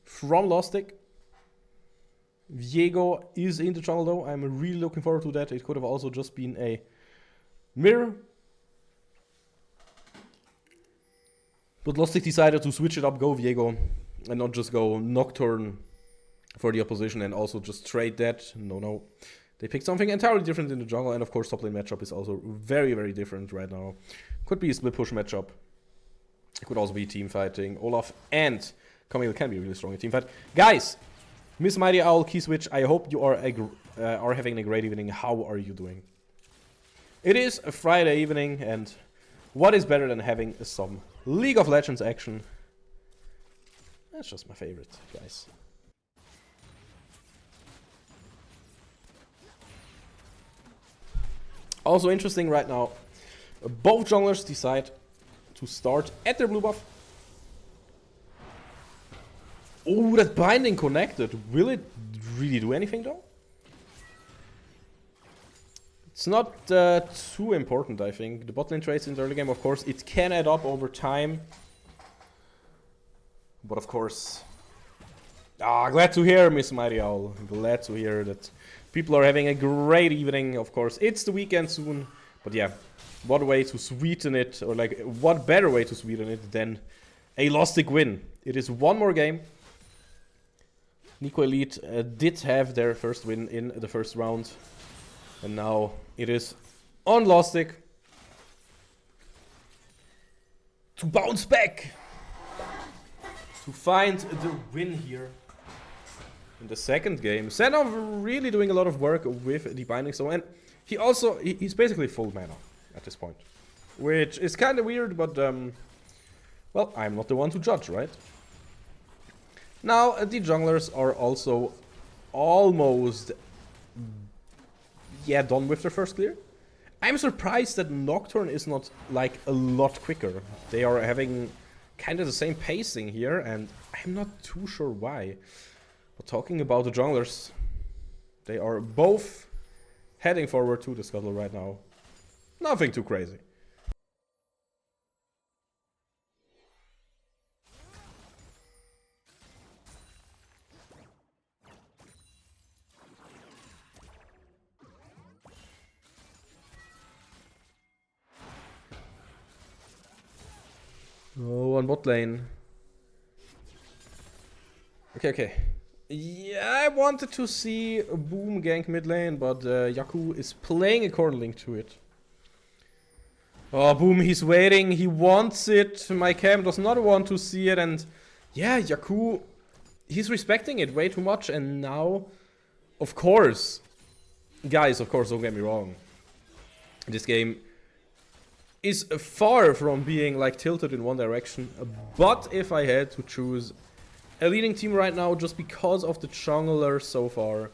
from Lostik. Viego is in the jungle though. I'm really looking forward to that. It could have also just been a mirror. But Lostik decided to switch it up, go Viego, and not just go Nocturne for the opposition and also just trade that. No. They picked something entirely different in the jungle, and of course top lane matchup is also very, very different right now. Could be a split push matchup. It could also be team fighting. Olaf and Camille can be really strong in team fight. Guys, Miss Mighty Owl, key switch. I hope you are having a great evening. How are you doing? It is a Friday evening, and what is better than having some League of Legends action? That's just my favorite, guys. Also interesting right now, both junglers decide to start at their blue buff. Oh, that binding connected. Will it really do anything though? It's not too important, I think. The bot lane trades in the early game, of course, it can add up over time. But of course... glad to hear, Miss Mighty Owl. Glad to hear that people are having a great evening. Of course, it's the weekend soon. But yeah, what way to sweeten it, or like, what better way to sweeten it than a Lostik win. It is one more game. Neko Elite did have their first win in the first round. And now it is on Lostik to bounce back, to find the win here in the second game. Senov really doing a lot of work with the binding zone, and he's basically full mana at this point, which is kind of weird, but well, I'm not the one to judge, right? Now the junglers are also almost done with their first clear. I'm surprised that Nocturne is not like a lot quicker. They are having kind of the same pacing here, and I'm not too sure why. But talking about the junglers, they are both heading forward to the scuttle right now. Nothing too crazy. Oh, on bot lane. Okay. Yeah, I wanted to see a Boom gank mid lane, but Yaku is playing according to it. Oh, Boom, he's waiting. He wants it. My cam does not want to see it, and yeah, Yaku, he's respecting it way too much, and now, of course, guys, don't get me wrong. This game is far from being like tilted in one direction, but if I had to choose a leading team right now just because of the jungler so far,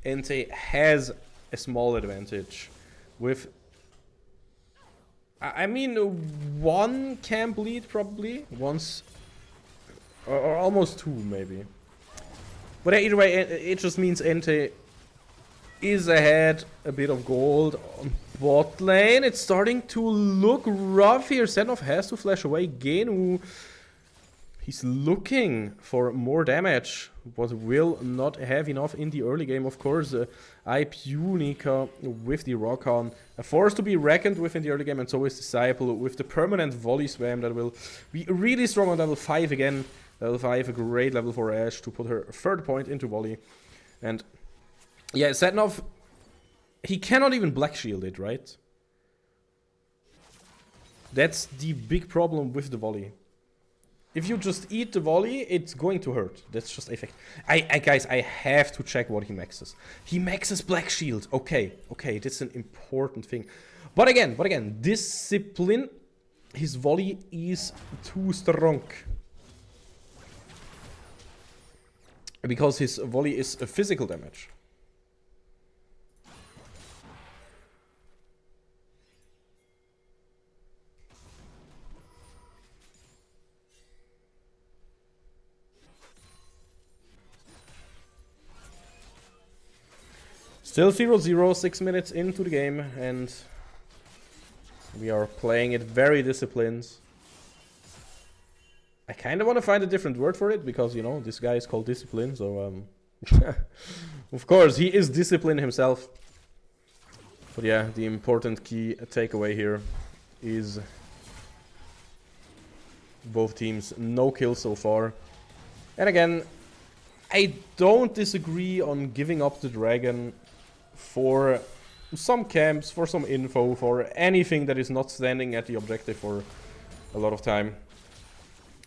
Entei has a small advantage with, I mean, one camp lead probably, once, or almost two maybe. But either way, it just means Entei is ahead, a bit of gold on bot lane. It's starting to look rough here. Senov has to flash away. Genu, He's looking for more damage, but will not have enough in the early game, of course. Ipeunica with the Rock-On. A force to be reckoned with in the early game, and so is Disciple with the permanent volley spam that will be really strong on level 5 again. Level 5, a great level for Ashe to put her third point into volley. And yeah, Setnov, he cannot even Black Shield it, right? That's the big problem with the volley. If you just eat the volley, it's going to hurt. That's just a fact. Guys, I have to check what he maxes. He maxes Black Shield. Okay, that's an important thing. But again, Discipline, his volley is too strong. Because his volley is a physical damage. Still 0-0, 6 minutes into the game, and we are playing it very disciplined. I kind of want to find a different word for it, because, you know, this guy is called Discipline, so, of course, he is disciplined himself. But yeah, the important key takeaway here is both teams no kills so far. And again, I don't disagree on giving up the dragon for some camps, for some info, for anything that is not standing at the objective for a lot of time.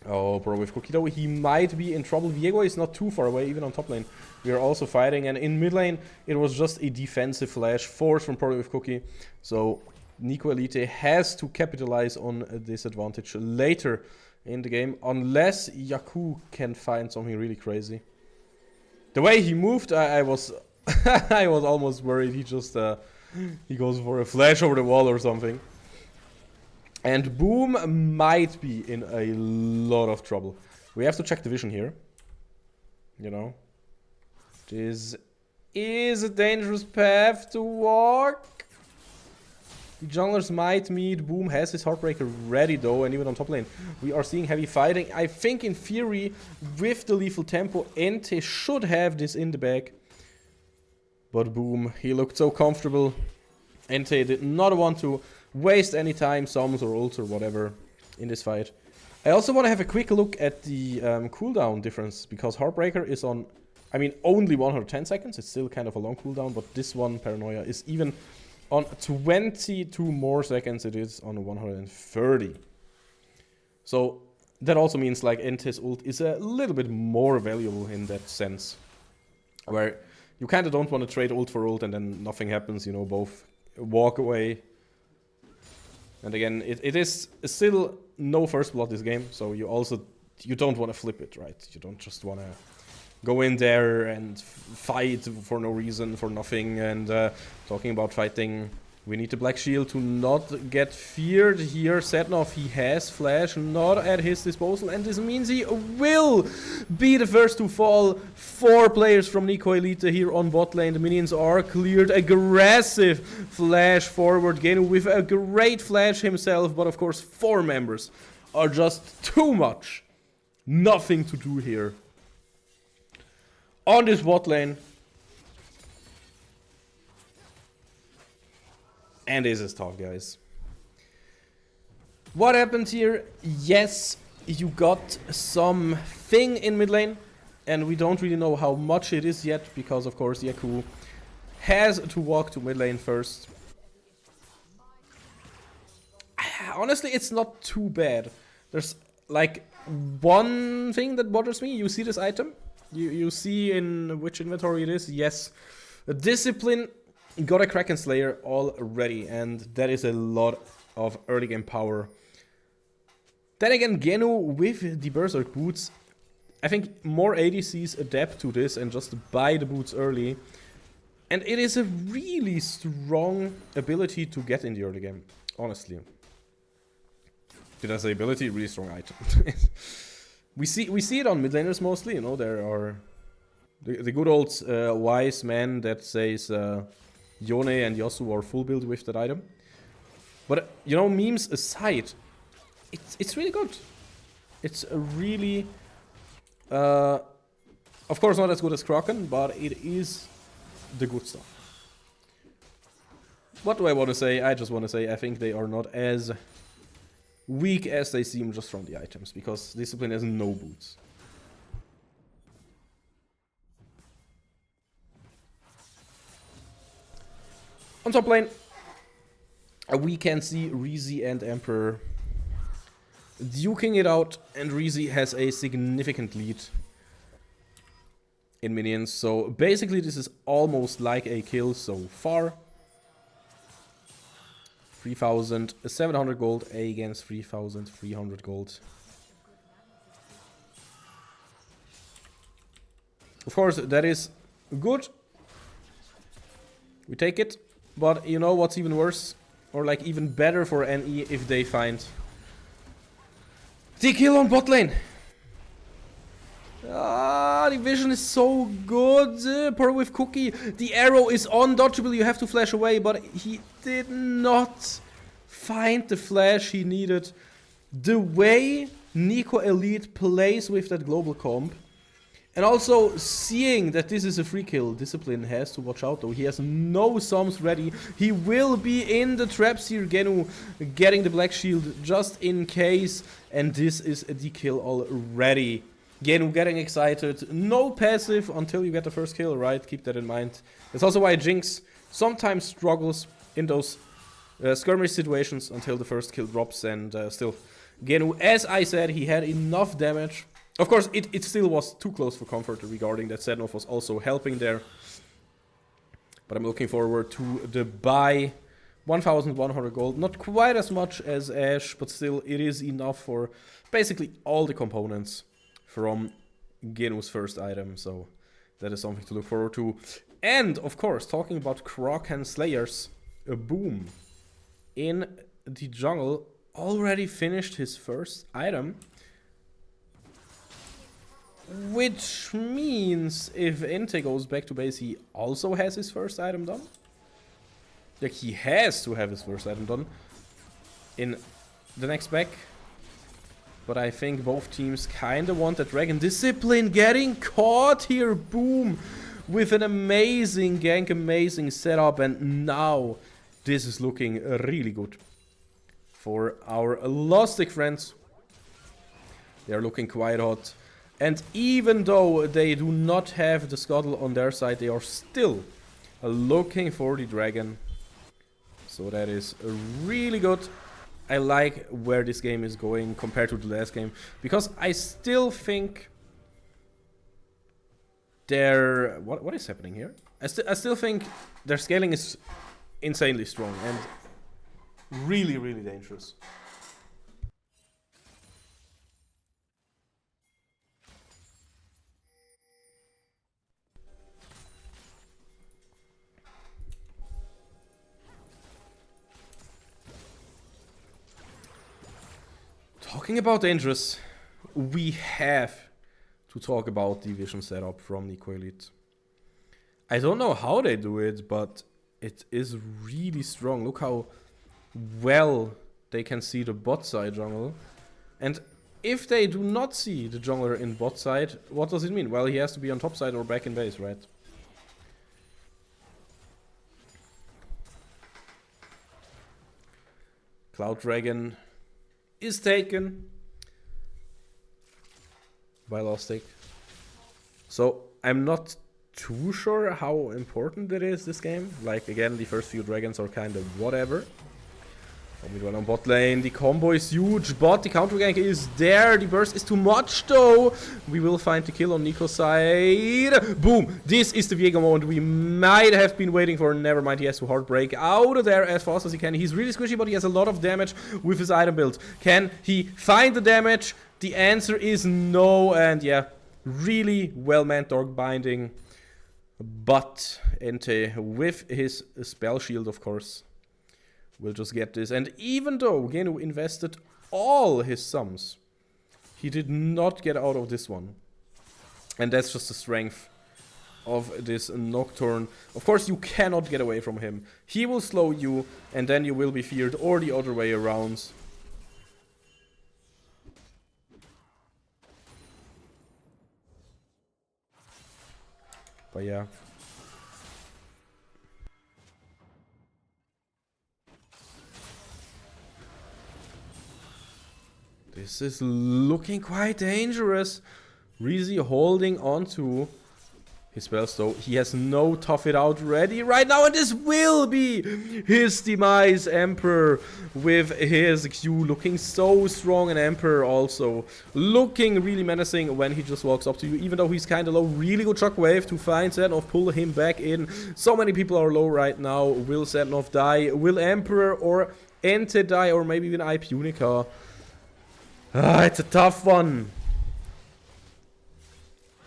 Oh, bro, with Cookie though, he might be in trouble. Viego is not too far away, even on top lane. We are also fighting, and in mid lane, it was just a defensive flash force from Pro with Cookie. So, Neko Elite has to capitalize on this advantage later in the game, unless Yaku can find something really crazy. The way he moved, I was I was almost worried he just he goes for a flash over the wall or something. And Boom might be in a lot of trouble. We have to check the vision here. You know. This is a dangerous path to walk. The junglers might meet. Boom has his Heartbreaker ready though, and even on top lane we are seeing heavy fighting. I think in theory, with the lethal tempo, Ente should have this in the bag. But Boom, he looked so comfortable. Ente did not want to waste any time, summons or ults or whatever in this fight. I also want to have a quick look at the cooldown difference, because Heartbreaker is on, I mean, only 110 seconds. It's still kind of a long cooldown, but this one, Paranoia, is even on 22 more seconds. It is on 130. So that also means like Ente's ult is a little bit more valuable in that sense, where you kind of don't want to trade ult for ult and then nothing happens, you know, both walk away. And again, it is still no first blood this game, so you don't want to flip it, right? You don't just want to go in there and fight for no reason, for nothing. And talking about fighting, we need the Black Shield to not get feared here. Setnov, he has Flash not at his disposal, and this means he will be the first to fall. 4 players from Neko Elite here on bot lane. The minions are cleared. Aggressive flash forward. Genu with a great flash himself, but of course 4 members are just too much. Nothing to do here. On this bot lane. And this is tough, guys. What happened here? Yes, you got something in mid lane, and we don't really know how much it is yet, because of course Yaku has to walk to mid lane first. Honestly, it's not too bad. There's like one thing that bothers me. You see this item? You see in which inventory it is? Yes. A Discipline. Got a Kraken Slayer already, and that is a lot of early game power. Then again, Genu with the Berserk boots, I think more ADCs adapt to this and just buy the boots early. And it is a really strong ability to get in the early game, honestly. Did I say ability? Really strong item. we see it on mid laners mostly, you know, there are the good old wise man that says Yone and Yosu are full build with that item. But, you know, memes aside, it's really good. It's a really... of course not as good as Kraken, but it is the good stuff. What do I want to say? I just want to say I think they are not as weak as they seem just from the items, because Discipline has no boots. On top lane, we can see Reezy and Emperor duking it out, and Reezy has a significant lead in minions. So basically this is almost like a kill so far. 3,700 gold against 3,300 gold. Of course, that is good. We take it. But you know what's even worse? Or like even better for NE if they find the kill on bot lane. Ah, the vision is so good. Poor with Cookie. The arrow is undodgeable. You have to flash away, but he did not find the flash he needed. The way Neko Elite plays with that global comp, and also seeing that this is a free kill, Discipline has to watch out though. He has no sums ready. He will be in the traps here. Genu getting the black shield just in case, and this is the kill already. Genu getting excited. No passive until you get the first kill, right? Keep that in mind. That's also why Jinx sometimes struggles in those skirmish situations until the first kill drops, and still Genu, as I said, he had enough damage. Of course, it still was too close for comfort regarding that Sednov was also helping there. But I'm looking forward to the buy. 1,100 gold. Not quite as much as Ashe, but still it is enough for basically all the components from Genu's first item. So that is something to look forward to. And, of course, talking about Kraken Slayers, a Boom in the jungle already finished his first item. Which means if Inte goes back to base, he also has his first item done. Like, he has to have his first item done in the next pack. But I think both teams kinda want that Dragon. Discipline getting caught here, Boom, with an amazing gank, amazing setup, and now this is looking really good for our Lostik friends. They are looking quite hot. And even though they do not have the Scuttle on their side, they are still looking for the Dragon. So that is really good. I like where this game is going compared to the last game, because I still think their... What is happening here? I still think their scaling is insanely strong and really, really dangerous. Talking about dangerous, we have to talk about the vision setup from Neko Elite. I don't know how they do it, but it is really strong. Look how well they can see the bot side jungle. And if they do not see the jungler in bot side, what does it mean? Well, he has to be on top side or back in base, right? Cloud Dragon is taken by Lostik. So I'm not too sure how important it is, this game. Like, again, the first few dragons are kind of whatever. Only one on bot lane. The combo is huge, but the counter gank is there. The burst is too much, though. We will find the kill on Neko's side. Boom! This is the Viego moment we might have been waiting for. Never mind, he has to hard break out of there as fast as he can. He's really squishy, but he has a lot of damage with his item build. Can he find the damage? The answer is no, and yeah, really well-meant Dark Binding. But Ente, with his spell shield, of course, will just get this. And even though Genu invested all his sums, he did not get out of this one. And that's just the strength of this Nocturne. Of course, you cannot get away from him. He will slow you, and then you will be feared, or the other way around. But yeah. This is looking quite dangerous. Reezy holding on to his spells though. He has no tough it out ready right now, and this will be his demise. Emperor with his Q looking so strong, and Emperor also looking really menacing when he just walks up to you, even though he's kind of low. Really good shockwave to find Zenov, pull him back in. So many people are low right now. Will Zenov die? Will Emperor or Ente die? Or maybe even IP Unica? It's a tough one.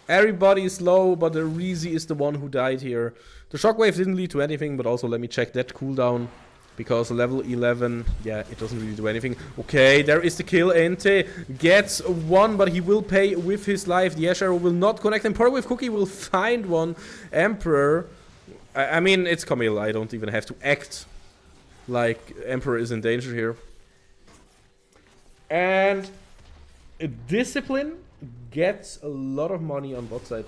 Everybody is low, but the Reezy is the one who died here. The shockwave didn't lead to anything, but also let me check that cooldown. Because level 11, yeah, it doesn't really do anything. Okay, there is the kill. Ente gets one, but he will pay with his life. The Ash Arrow will not connect, and Pearl with Cookie will find one. Emperor, I mean, it's Camille. I don't even have to act like Emperor is in danger here. And Discipline gets a lot of money on bot side.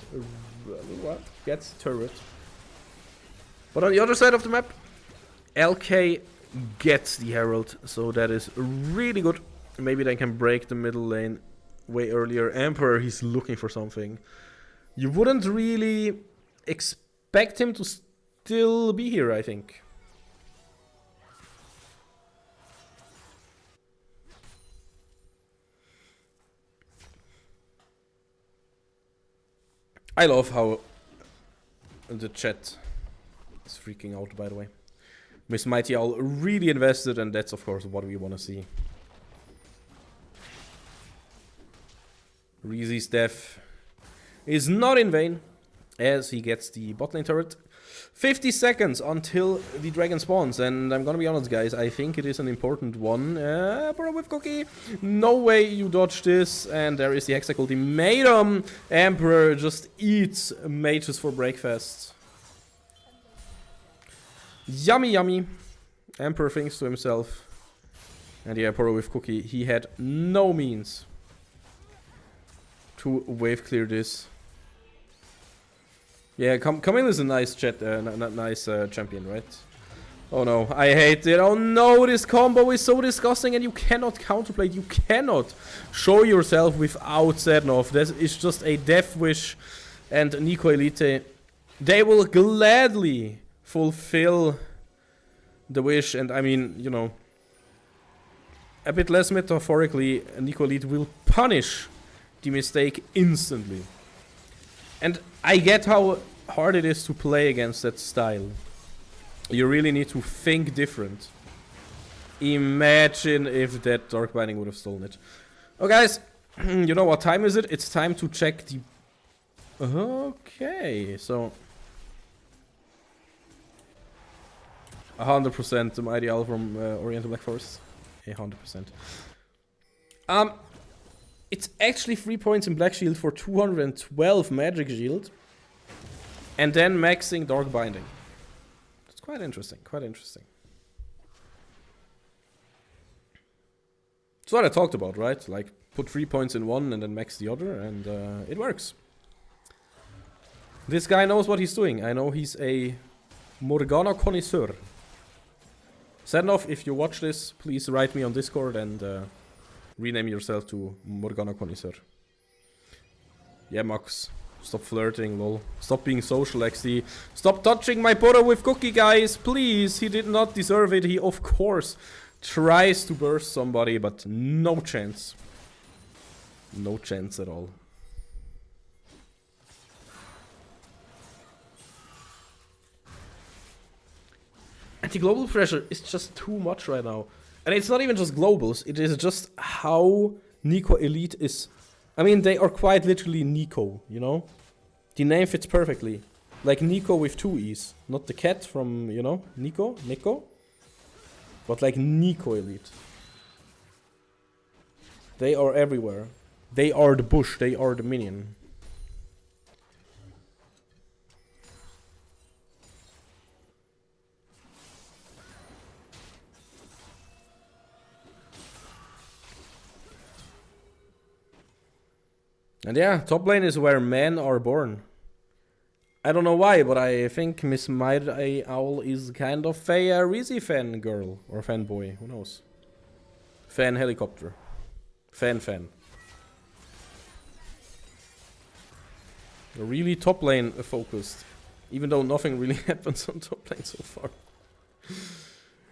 What? Gets turret. But on the other side of the map, LK gets the Herald. So that is really good. Maybe they can break the middle lane way earlier. Emperor, he's looking for something. You wouldn't really expect him to still be here, I think. I love how the chat is freaking out, by the way. Miss Mighty Owl really invested, and that's of course what we want to see. Reezy's death is not in vain, as he gets the bot lane turret. 50 seconds until the dragon spawns, and I'm gonna be honest, guys, I think it is an important one. Bro with Cookie, no way you dodge this, and there is the Hex ultimatum. Emperor just eats mages for breakfast. Yummy, yummy. Emperor thinks to himself, and yeah, Poro with Cookie, he had no means to wave clear this. Yeah, Camille is a nice champion, right? Oh no, I hate it. Oh no, this combo is so disgusting, and you cannot counterplay it. You cannot show yourself without Zenov. This is just a death wish, and Neko Elite, they will gladly fulfill the wish. And I mean, you know, a bit less metaphorically, Neko Elite will punish the mistake instantly. And I get how hard it is to play against that style. You really need to think different. Imagine if that Dark Binding would have stolen it. Oh guys, you know what time is it? It's time to check the... Okay, so... 100% the Mighty Owl from Oriental Black Forest. 100%. It's actually 3 points in Black Shield for 212 Magic Shield. And then maxing Dark Binding. It's quite interesting, quite interesting. That's what I talked about, right? Like, put 3 points in one and then max the other, and it works. This guy knows what he's doing. I know he's a Morgana connoisseur. Zenov, if you watch this, please write me on Discord and rename yourself to Morgana connoisseur. Yeah, Max. Stop flirting, lol. Stop being social, XD. Stop touching my Poro with Cookie, guys, please. He did not deserve it. He, of course, tries to burst somebody, but no chance. No chance at all. Anti-global pressure is just too much right now. And it's not even just globals. It is just how Neko Elite is... I mean, they are quite literally Neko, you know? The name fits perfectly. Like Neko with 2 E's. Not the cat from, you know, Neko. But like Neko Elite. They are everywhere. They are the bush, they are the minion. And yeah, top lane is where men are born. I don't know why, but I think Miss Might Owl is kind of a Reezy fan girl. Or fanboy, who knows. Fan helicopter. Fan. Really top lane focused. Even though nothing really happens on top lane so far.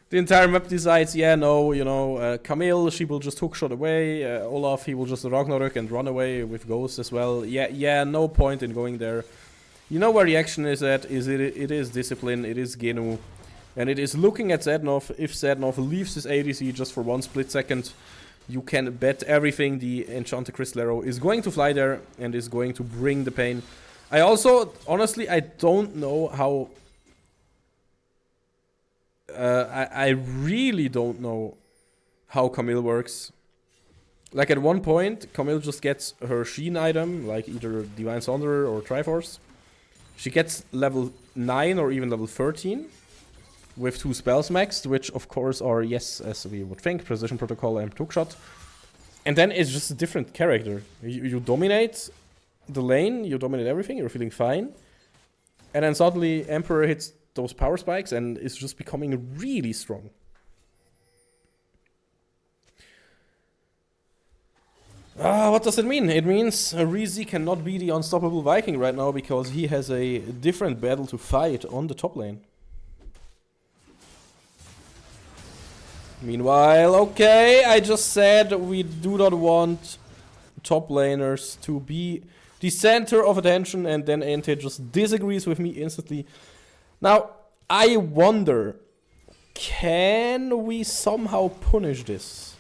The entire map decides, yeah, no, you know, Camille, she will just hookshot away. Olaf, he will just Ragnarok and run away with Ghost as well. Yeah, no point in going there. You know where the action is at, it is Discipline, it is Genu. And it is looking at Zednov. If Zednov leaves his ADC just for 1 split second, you can bet everything the Enchanted Crystal Arrow is going to fly there and is going to bring the pain. I also, honestly, I don't know how... I really don't know how Camille works. Like at one point, Camille just gets her Sheen item, like either Divine Sunderer or Triforce. She gets level 9 or even level 13 with 2 spells maxed, which of course are, yes, as we would think, Precision Protocol and Hookshot. And then it's just a different character. You dominate the lane, you dominate everything, you're feeling fine. And then suddenly Emperor hits those power spikes and is just becoming really strong. What does it mean? It means Reezy cannot be the unstoppable Viking right now because he has a different battle to fight on the top lane. Meanwhile, okay, I just said we do not want top laners to be the center of attention, and then Ente just disagrees with me instantly. Now, I wonder, can we somehow punish this?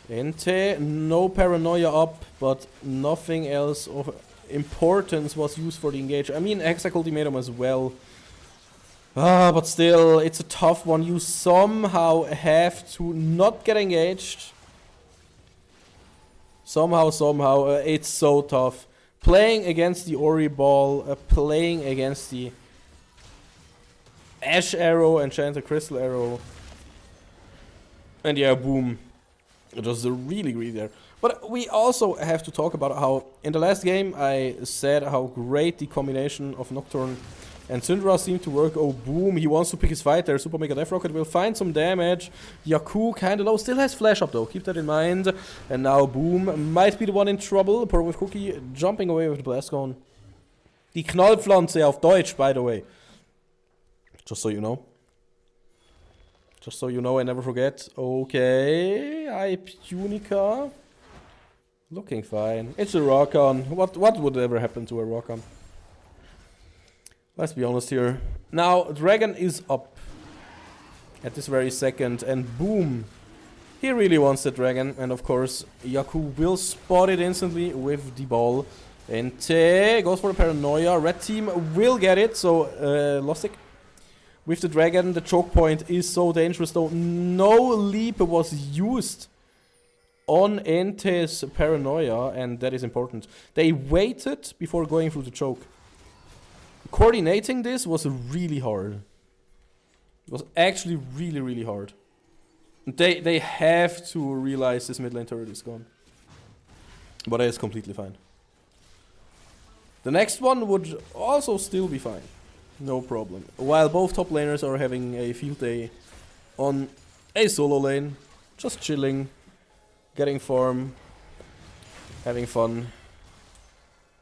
Ente, no paranoia up, but nothing else of importance was used for the engage. I mean, Hexac Ultimatum as well. But still, it's a tough one. You somehow have to not get engaged. Somehow, it's so tough. Playing against the Ori Ball, playing against the Ash Arrow, Enchanted Crystal Arrow. And yeah, boom. It was really there. But we also have to talk about how, in the last game, I said how great the combination of Nocturne and Syndra seemed to work. Oh, boom, he wants to pick his fight there. Super Mega Death Rocket will find some damage. Yaku kinda low, still has flash up though, keep that in mind. And now, boom, might be the one in trouble. Poor with Cookie jumping away with the Blast Cone. Die Knallpflanze auf Deutsch, by the way. Just so you know. Just so you know and never forget. Okay, Punica. Looking fine. It's a Rockon. What would ever happen to a Rockon? Let's be honest here. Now, Dragon is up at this very second, and boom. He really wants the Dragon, and of course, Yaku will spot it instantly with the ball. Ente goes for the Paranoia. Red team will get it, so Lostik with the Dragon. The choke point is so dangerous though. No leap was used on Ente's Paranoia, and that is important. They waited before going through the choke. Coordinating this was really hard. It was actually really hard. They have to realize this mid lane turret is gone. But it is completely fine. The next one would also still be fine. No problem. While both top laners are having a field day on a solo lane. Just chilling. Getting farm. Having fun.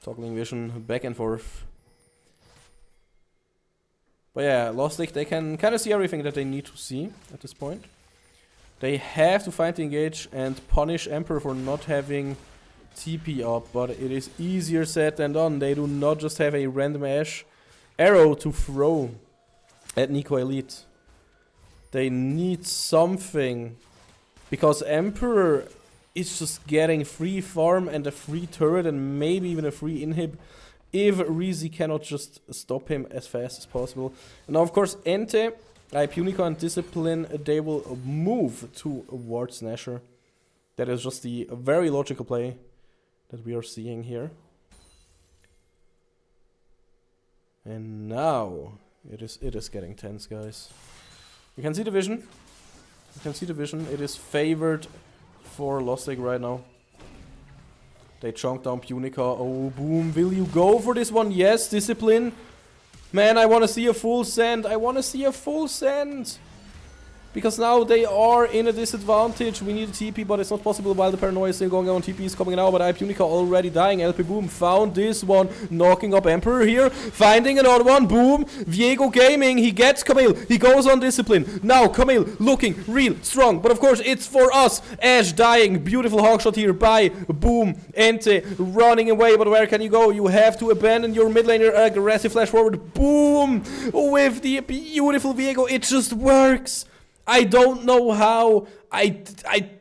Toggling vision back and forth. But yeah, Lostik, they can kind of see everything that they need to see at this point. They have to find the engage and punish Emperor for not having TP up, but it is easier said than done. They do not just have a random Ash arrow to throw at Neko Elite. They need something, because Emperor is just getting free farm and a free turret and maybe even a free inhib if Reezy cannot just stop him as fast as possible. And now, of course, Ente, Punica and Discipline, they will move towards Nasher. That is just the very logical play that we are seeing here. And now, it is getting tense, guys. You can see the vision. You can see the vision. It is favored for Lostik right now. They chunk down Punica. Oh, boom. Will you go for this one? Yes, discipline. Man, I want to see a full send. I want to see a full send. Because now they are in a disadvantage. We need a TP, but it's not possible while the paranoia is still going on. TP is coming now, but Punica already dying. LP Boom found this one. Knocking up Emperor here. Finding another one. Boom. Viego Gaming. He gets Camille. He goes on discipline. Now Camille looking real strong. But of course, it's for us. Ash dying. Beautiful hawk shot here by Boom. Ente running away. But where can you go? You have to abandon your mid laner. Aggressive flash forward. Boom. With the beautiful Viego. It just works. I don't know how, I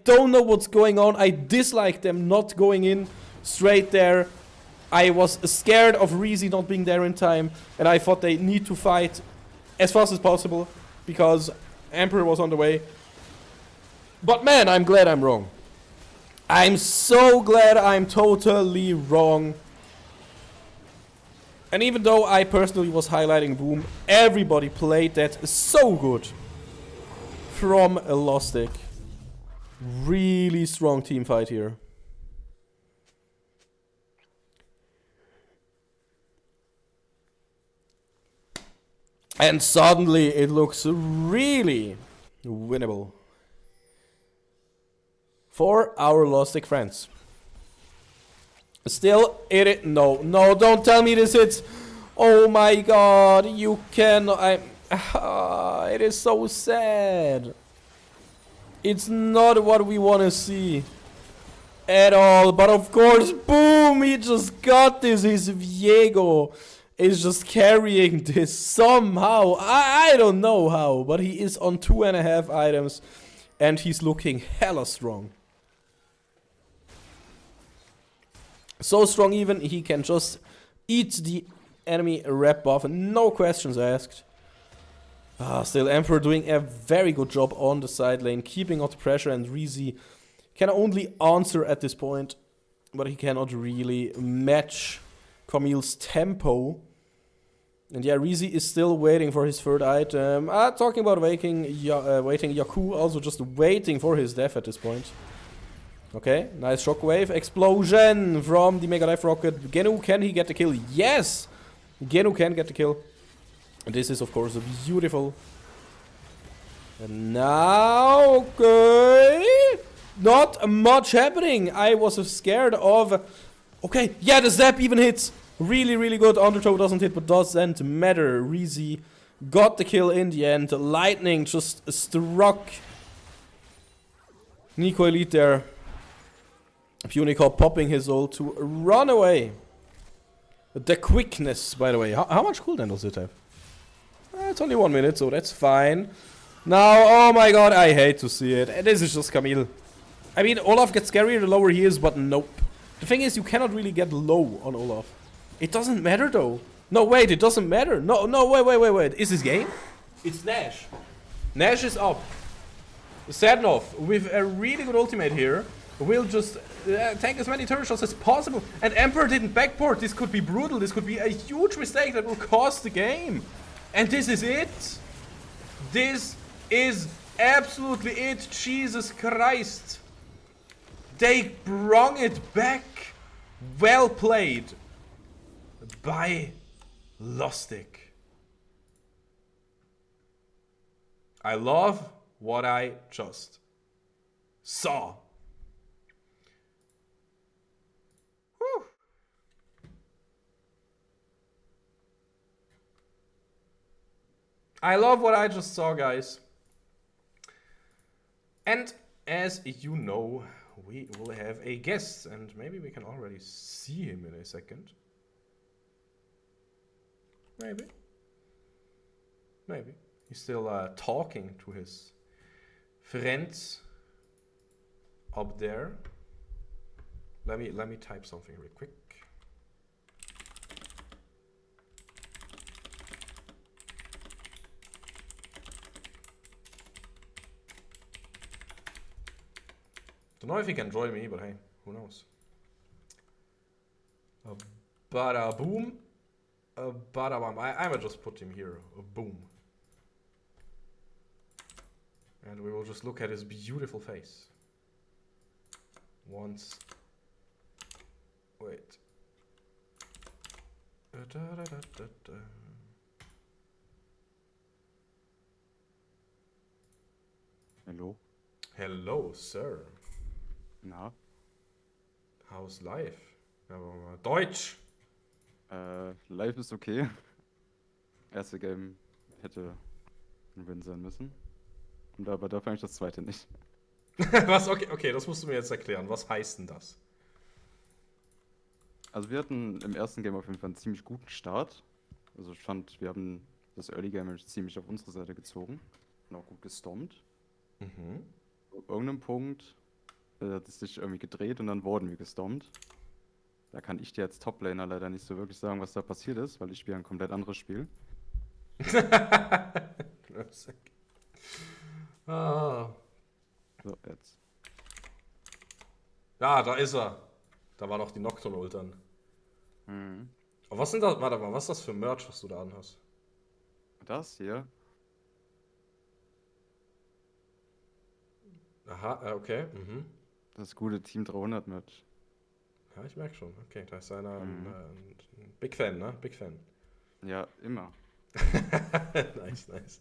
don't know what's going on. I dislike them not going in straight there. I was scared of Reezy not being there in time, and I thought they need to fight as fast as possible because Emperor was on the way. But man, I'm glad I'm wrong. I'm so glad I'm totally wrong. And even though I personally was highlighting Boom, everybody played that so good. From a Lostik. Really strong team fight here. And suddenly it looks really winnable. For our Lostik friends. Still, no, don't tell me this hits. Oh my god, you cannot. It is so sad. It's not what we want to see at all. But of course, boom, he just got this. His Viego is just carrying this somehow. I don't know how, but he is on 2.5 items and he's looking hella strong. So strong even he can just eat the enemy rep buff and no questions asked. Still, Emperor doing a very good job on the side lane, keeping out the pressure, and Reezy can only answer at this point, but he cannot really match Camille's tempo. And yeah, Reezy is still waiting for his third item. Talking about waiting, Yaku also just waiting for his death at this point. Okay, nice shockwave. Explosion from the Mega Life Rocket. Genu, can he get the kill? Yes! Genu can get the kill. This is, of course, beautiful. And now, okay. Not much happening. I was scared of... Okay, yeah, the zap even hits. Really, really good. Undertow doesn't hit, but doesn't matter. Reezy got the kill in the end. Lightning just struck Neko Elite there. Punica popping his ult to run away. The quickness, by the way. How much cooldown does it have? It's only 1 minute, so that's fine. Now, oh my god, I hate to see it. This is just Camille. I mean, Olaf gets scarier the lower he is, but nope. The thing is, you cannot really get low on Olaf. It doesn't matter, though. No, wait, it doesn't matter. No, wait. Is this game? It's Nash. Nash is up. Sadnov, with a really good ultimate here, will just tank as many turret shots as possible. And Emperor didn't backport. This could be brutal. This could be a huge mistake that will cost the game. And this is it. This is absolutely it. Jesus Christ. They brought it back. Well played by Lostik. I love what I just saw. Whew. I love what I just saw, guys. And as you know, we will have a guest, and maybe we can already see him in a second. Maybe. He's still talking to his friends up there. Let me type something real quick. Don't know if he can join me, but hey, who knows? Bada boom. Bada bam. I will just put him here. Boom. And we will just look at his beautiful face. Once Wait. Da. Hallo? Hello, sir. Na? How's life? Aber mal Deutsch. Live ist okay. Erste Game hätte ein Win sein müssen. Und aber dafür eigentlich das zweite nicht. Was? Okay, das musst du mir jetzt erklären. Was heißt denn das? Also wir hatten im ersten Game auf jeden Fall einen ziemlich guten Start. Also ich fand, wir haben das Early Game ziemlich auf unsere Seite gezogen. Und auch gut gestompt. Mhm. Auf irgendeinem Punkt hat es sich irgendwie gedreht und dann wurden wir gestompt. Da kann ich dir als Toplaner leider nicht so wirklich sagen, was da passiert ist, weil ich spiele ein komplett anderes Spiel. Ah. So, jetzt. Ja, da ist er. Da war noch die Nocturne-Ultern. Mhm. Aber was sind das? Warte mal, was ist das für Merch, was du da anhast? Das hier, Aha, okay. Mhm. das gute Team 300 mit. Ja, ich merke schon. Okay, da ist einer ein Big Fan, ne? Big Fan. Ja, immer. Nice.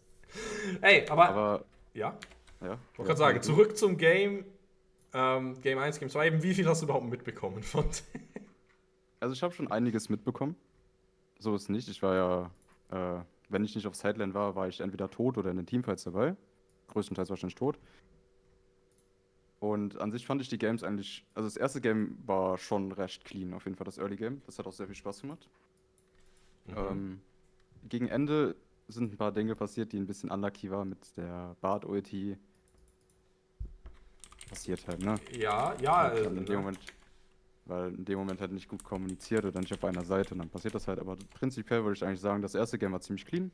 Ey, aber Aber, ja, ja. ich wollte gerade sagen, zurück zum Game. Game 1, Game 2. Eben, wie viel hast du überhaupt mitbekommen von Also ich habe schon einiges mitbekommen. So ist nicht. Ich war ja, wenn ich nicht auf Sideline war, war ich entweder tot oder in den Teamfights dabei. Größtenteils wahrscheinlich tot. Und an sich fand ich die Games eigentlich, also das erste Game war schon recht clean, auf jeden Fall das Early Game. Das hat auch sehr viel Spaß gemacht. Gegen Ende sind ein paar Dinge passiert, die ein bisschen unlucky waren mit der Bart-Ulti. Passiert halt, ne? Ja, Halt dann in dem Moment, weil in dem Moment halt nicht gut kommuniziert oder nicht auf einer Seite und dann passiert das halt. Aber prinzipiell würde ich eigentlich sagen, das erste Game war ziemlich clean.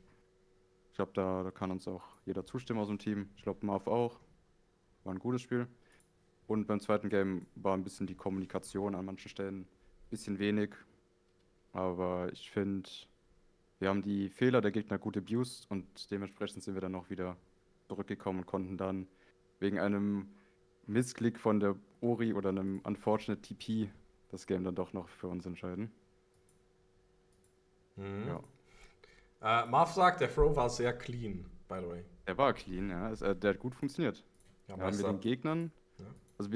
Ich glaube, da kann uns auch jeder zustimmen aus dem Team. Ich glaube, Marv auch. War ein gutes Spiel. Und beim zweiten Game war ein bisschen die Kommunikation an manchen Stellen ein bisschen wenig. Aber ich finde, wir haben die Fehler der Gegner gut abused und dementsprechend sind wir dann auch wieder zurückgekommen und konnten dann wegen einem Missklick von der Ori oder einem unfortunate TP das Game dann doch noch für uns entscheiden. Ja. Marv sagt, der Throw war sehr clean, by the way. Der war clean, ja. Der hat gut funktioniert. Ja, Wir haben mit den Gegnern, Ja. also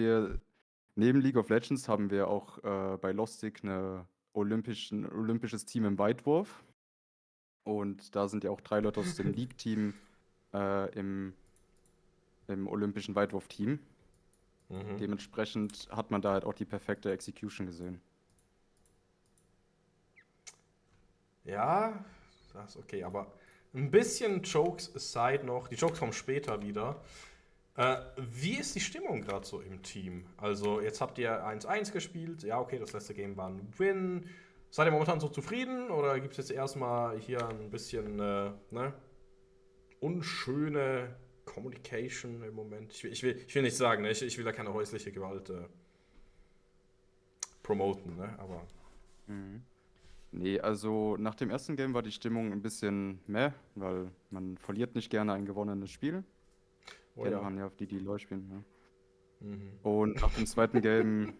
neben League of Legends haben wir auch bei Lostik ein olympisches Team im Weitwurf. Und da sind ja auch 3 Leute aus dem League-Team im olympischen Weitwurf-Team. Dementsprechend hat man da halt auch die perfekte Execution gesehen. Ja, das ist okay, aber ein bisschen Jokes aside noch. Die Jokes kommen später wieder. Wie ist die Stimmung gerade so im Team? Also, jetzt habt ihr 1-1 gespielt. Ja, okay, das letzte Game war ein Win. Seid ihr momentan so zufrieden oder gibt es jetzt erstmal hier ein bisschen unschöne Communication im Moment? Ich will nicht sagen, ne? Ich will da keine häusliche Gewalt promoten, ne? Aber. Nee, also nach dem ersten Game war die Stimmung ein bisschen meh, weil man verliert nicht gerne ein gewonnenes Spiel. Oh Kennt ja. man ja, auf die LoL spielen. Ja. Und nach dem zweiten Game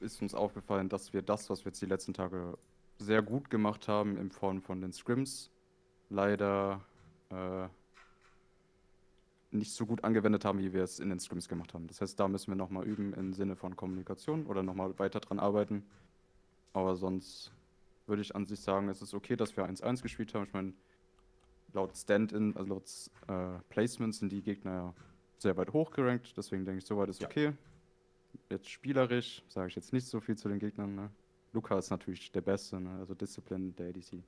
ist uns aufgefallen, dass wir das, was wir jetzt die letzten Tage sehr gut gemacht haben, in Form von den Scrims, leider nicht so gut angewendet haben, wie wir es in den Scrims gemacht haben. Das heißt, da müssen wir nochmal üben im Sinne von Kommunikation oder nochmal weiter dran arbeiten. Aber sonst würde ich an sich sagen, es ist okay, dass wir 1-1 gespielt haben. Ich meine, laut Stand-in, also laut Placements sind die Gegner ja sehr weit hochgerankt. Deswegen denke ich, soweit ist okay. Jetzt spielerisch sage ich jetzt nicht so viel zu den Gegnern. Ne? Luca ist natürlich der Beste, ne? Also Discipline, der ADC.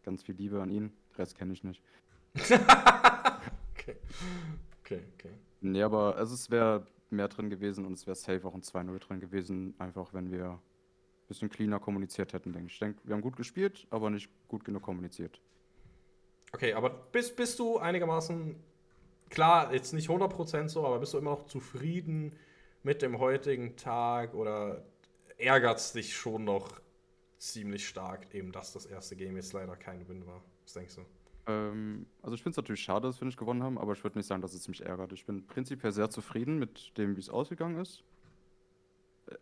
Ganz viel Liebe an ihn. Den Rest kenne ich nicht. Okay. Nee, aber es wäre mehr drin gewesen und es wäre safe auch ein 2-0 drin gewesen, einfach wenn wir ein bisschen cleaner kommuniziert hätten, denke ich. Ich denke, wir haben gut gespielt, aber nicht gut genug kommuniziert. Okay, aber bist du einigermaßen, klar, jetzt nicht 100% so, aber bist du immer noch zufrieden mit dem heutigen Tag oder ärgert es dich schon noch ziemlich stark, eben dass das erste Game jetzt leider kein Win war? Was denkst du? Also ich finde es natürlich schade, dass wir nicht gewonnen haben, aber ich würde nicht sagen, dass es mich ärgert. Ich bin prinzipiell sehr zufrieden mit dem, wie es ausgegangen ist.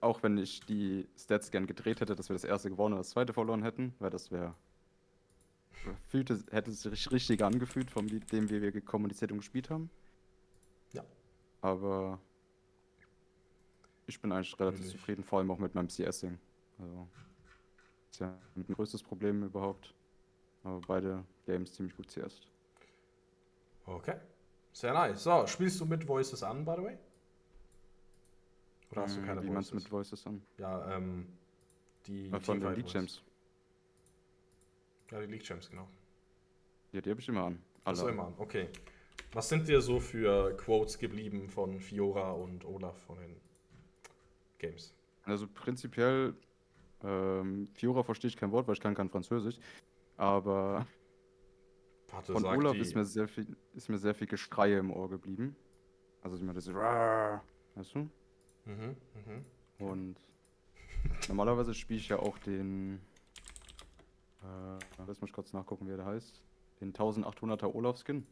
auch wenn ich die Stats gern gedreht hätte, dass wir das erste gewonnen und das zweite verloren hätten, weil das hätte es sich richtig angefühlt, von dem, wie wir kommuniziert und gespielt haben. Ja. Aber ich bin eigentlich relativ Natürlich. zufrieden, vor allem auch mit meinem CSing. Also, ist ja mein größtes Problem überhaupt. Aber beide Games ziemlich gut CS. Okay. Sehr nice. So, spielst du mit Voices an, by the way? Oder hast du keine Wie meinst du Voices? mit Voices an? Ja, die Von den Teamfight League Voices. Champs. Ja, die League Champs, genau. Ja, die habe ich immer an. Achso, immer an. Okay. Was sind dir so für Quotes geblieben von Fiora und Olaf von den Games? Also prinzipiell, Fiora verstehe ich kein Wort, weil ich kann kein Französisch. Aber Warte, von sag Olaf die. ist mir sehr viel Geschreie im Ohr geblieben. Also immer das weißt du? Mhm. Und normalerweise spiele ich ja auch den, lass mich kurz nachgucken, wie der heißt. Den 1800er Olaf-Skin.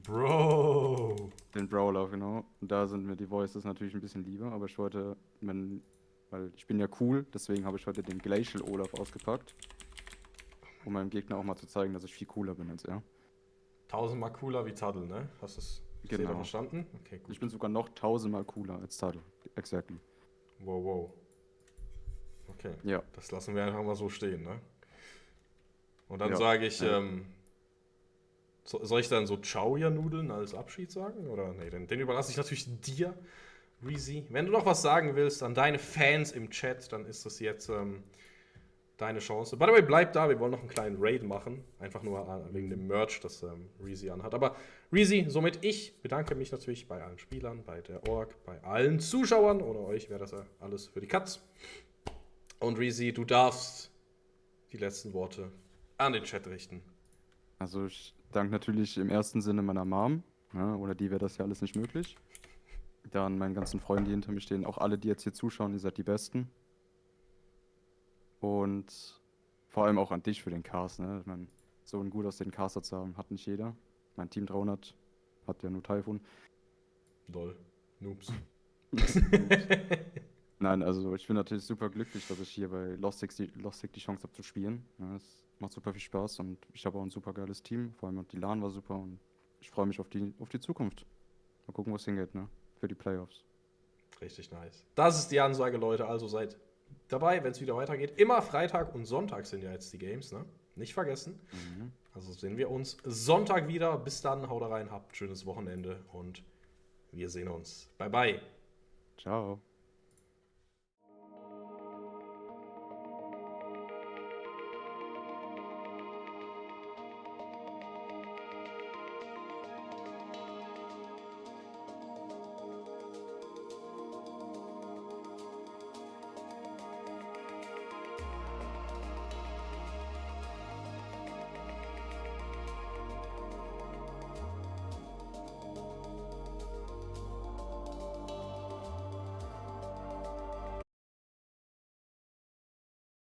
Bro! Den Brawler, genau. Und da sind mir die Voices natürlich ein bisschen lieber, aber ich wollte, weil ich bin ja cool, deswegen habe ich heute den Glacial Olaf ausgepackt. Um meinem Gegner auch mal zu zeigen, dass ich viel cooler bin als er. 1000-mal cooler wie Taddle, ne? Hast du es Genau. verstanden? Okay, gut. Ich bin sogar noch 1000-mal cooler als Tado. Exactly. Wow. Okay. Ja. Das lassen wir einfach mal so stehen, ne? Und dann Ja. sage ich, soll ich dann so Ciao, ihr Nudeln als Abschied sagen? Oder nee, den überlasse ich natürlich dir, Reezy. Wenn du noch was sagen willst an deine Fans im Chat, dann ist das jetzt deine Chance. By the way, bleib da, wir wollen noch einen kleinen Raid machen. Einfach nur wegen dem Merch, das Reezy anhat. Aber Reezy, somit ich bedanke mich natürlich bei allen Spielern, bei der Org, bei allen Zuschauern. Ohne euch wäre das ja alles für die Katz. Und Reezy, du darfst die letzten Worte an den Chat richten. Also ich danke natürlich im ersten Sinne meiner Mom. Ja, ohne die wäre das ja alles nicht möglich. Dann meinen ganzen Freunden, die hinter mir stehen. Auch alle, die jetzt hier zuschauen, ihr seid die Besten. Und vor allem auch an dich für den Cast. Ne? Ich meine, so einen gut aussehenden Caster zu haben, hat nicht jeder. Mein Team 300 hat ja nur Typhoon. Lol. Noobs. Nein, also ich bin natürlich super glücklich, dass ich hier bei Lostik die Chance habe zu spielen. Ja, es macht super viel Spaß und ich habe auch ein super geiles Team. Vor allem auch die LAN war super und ich freue mich auf die Zukunft. Mal gucken, wo es hingeht, ne? Für die Playoffs. Richtig nice. Das ist die Ansage, Leute. Also seid dabei, wenn es wieder weitergeht. Immer Freitag und Sonntag sind ja jetzt die Games, ne? Nicht vergessen. Also sehen wir uns Sonntag wieder. Bis dann, haut rein, habt ein schönes Wochenende und wir sehen uns. Bye, bye. Ciao.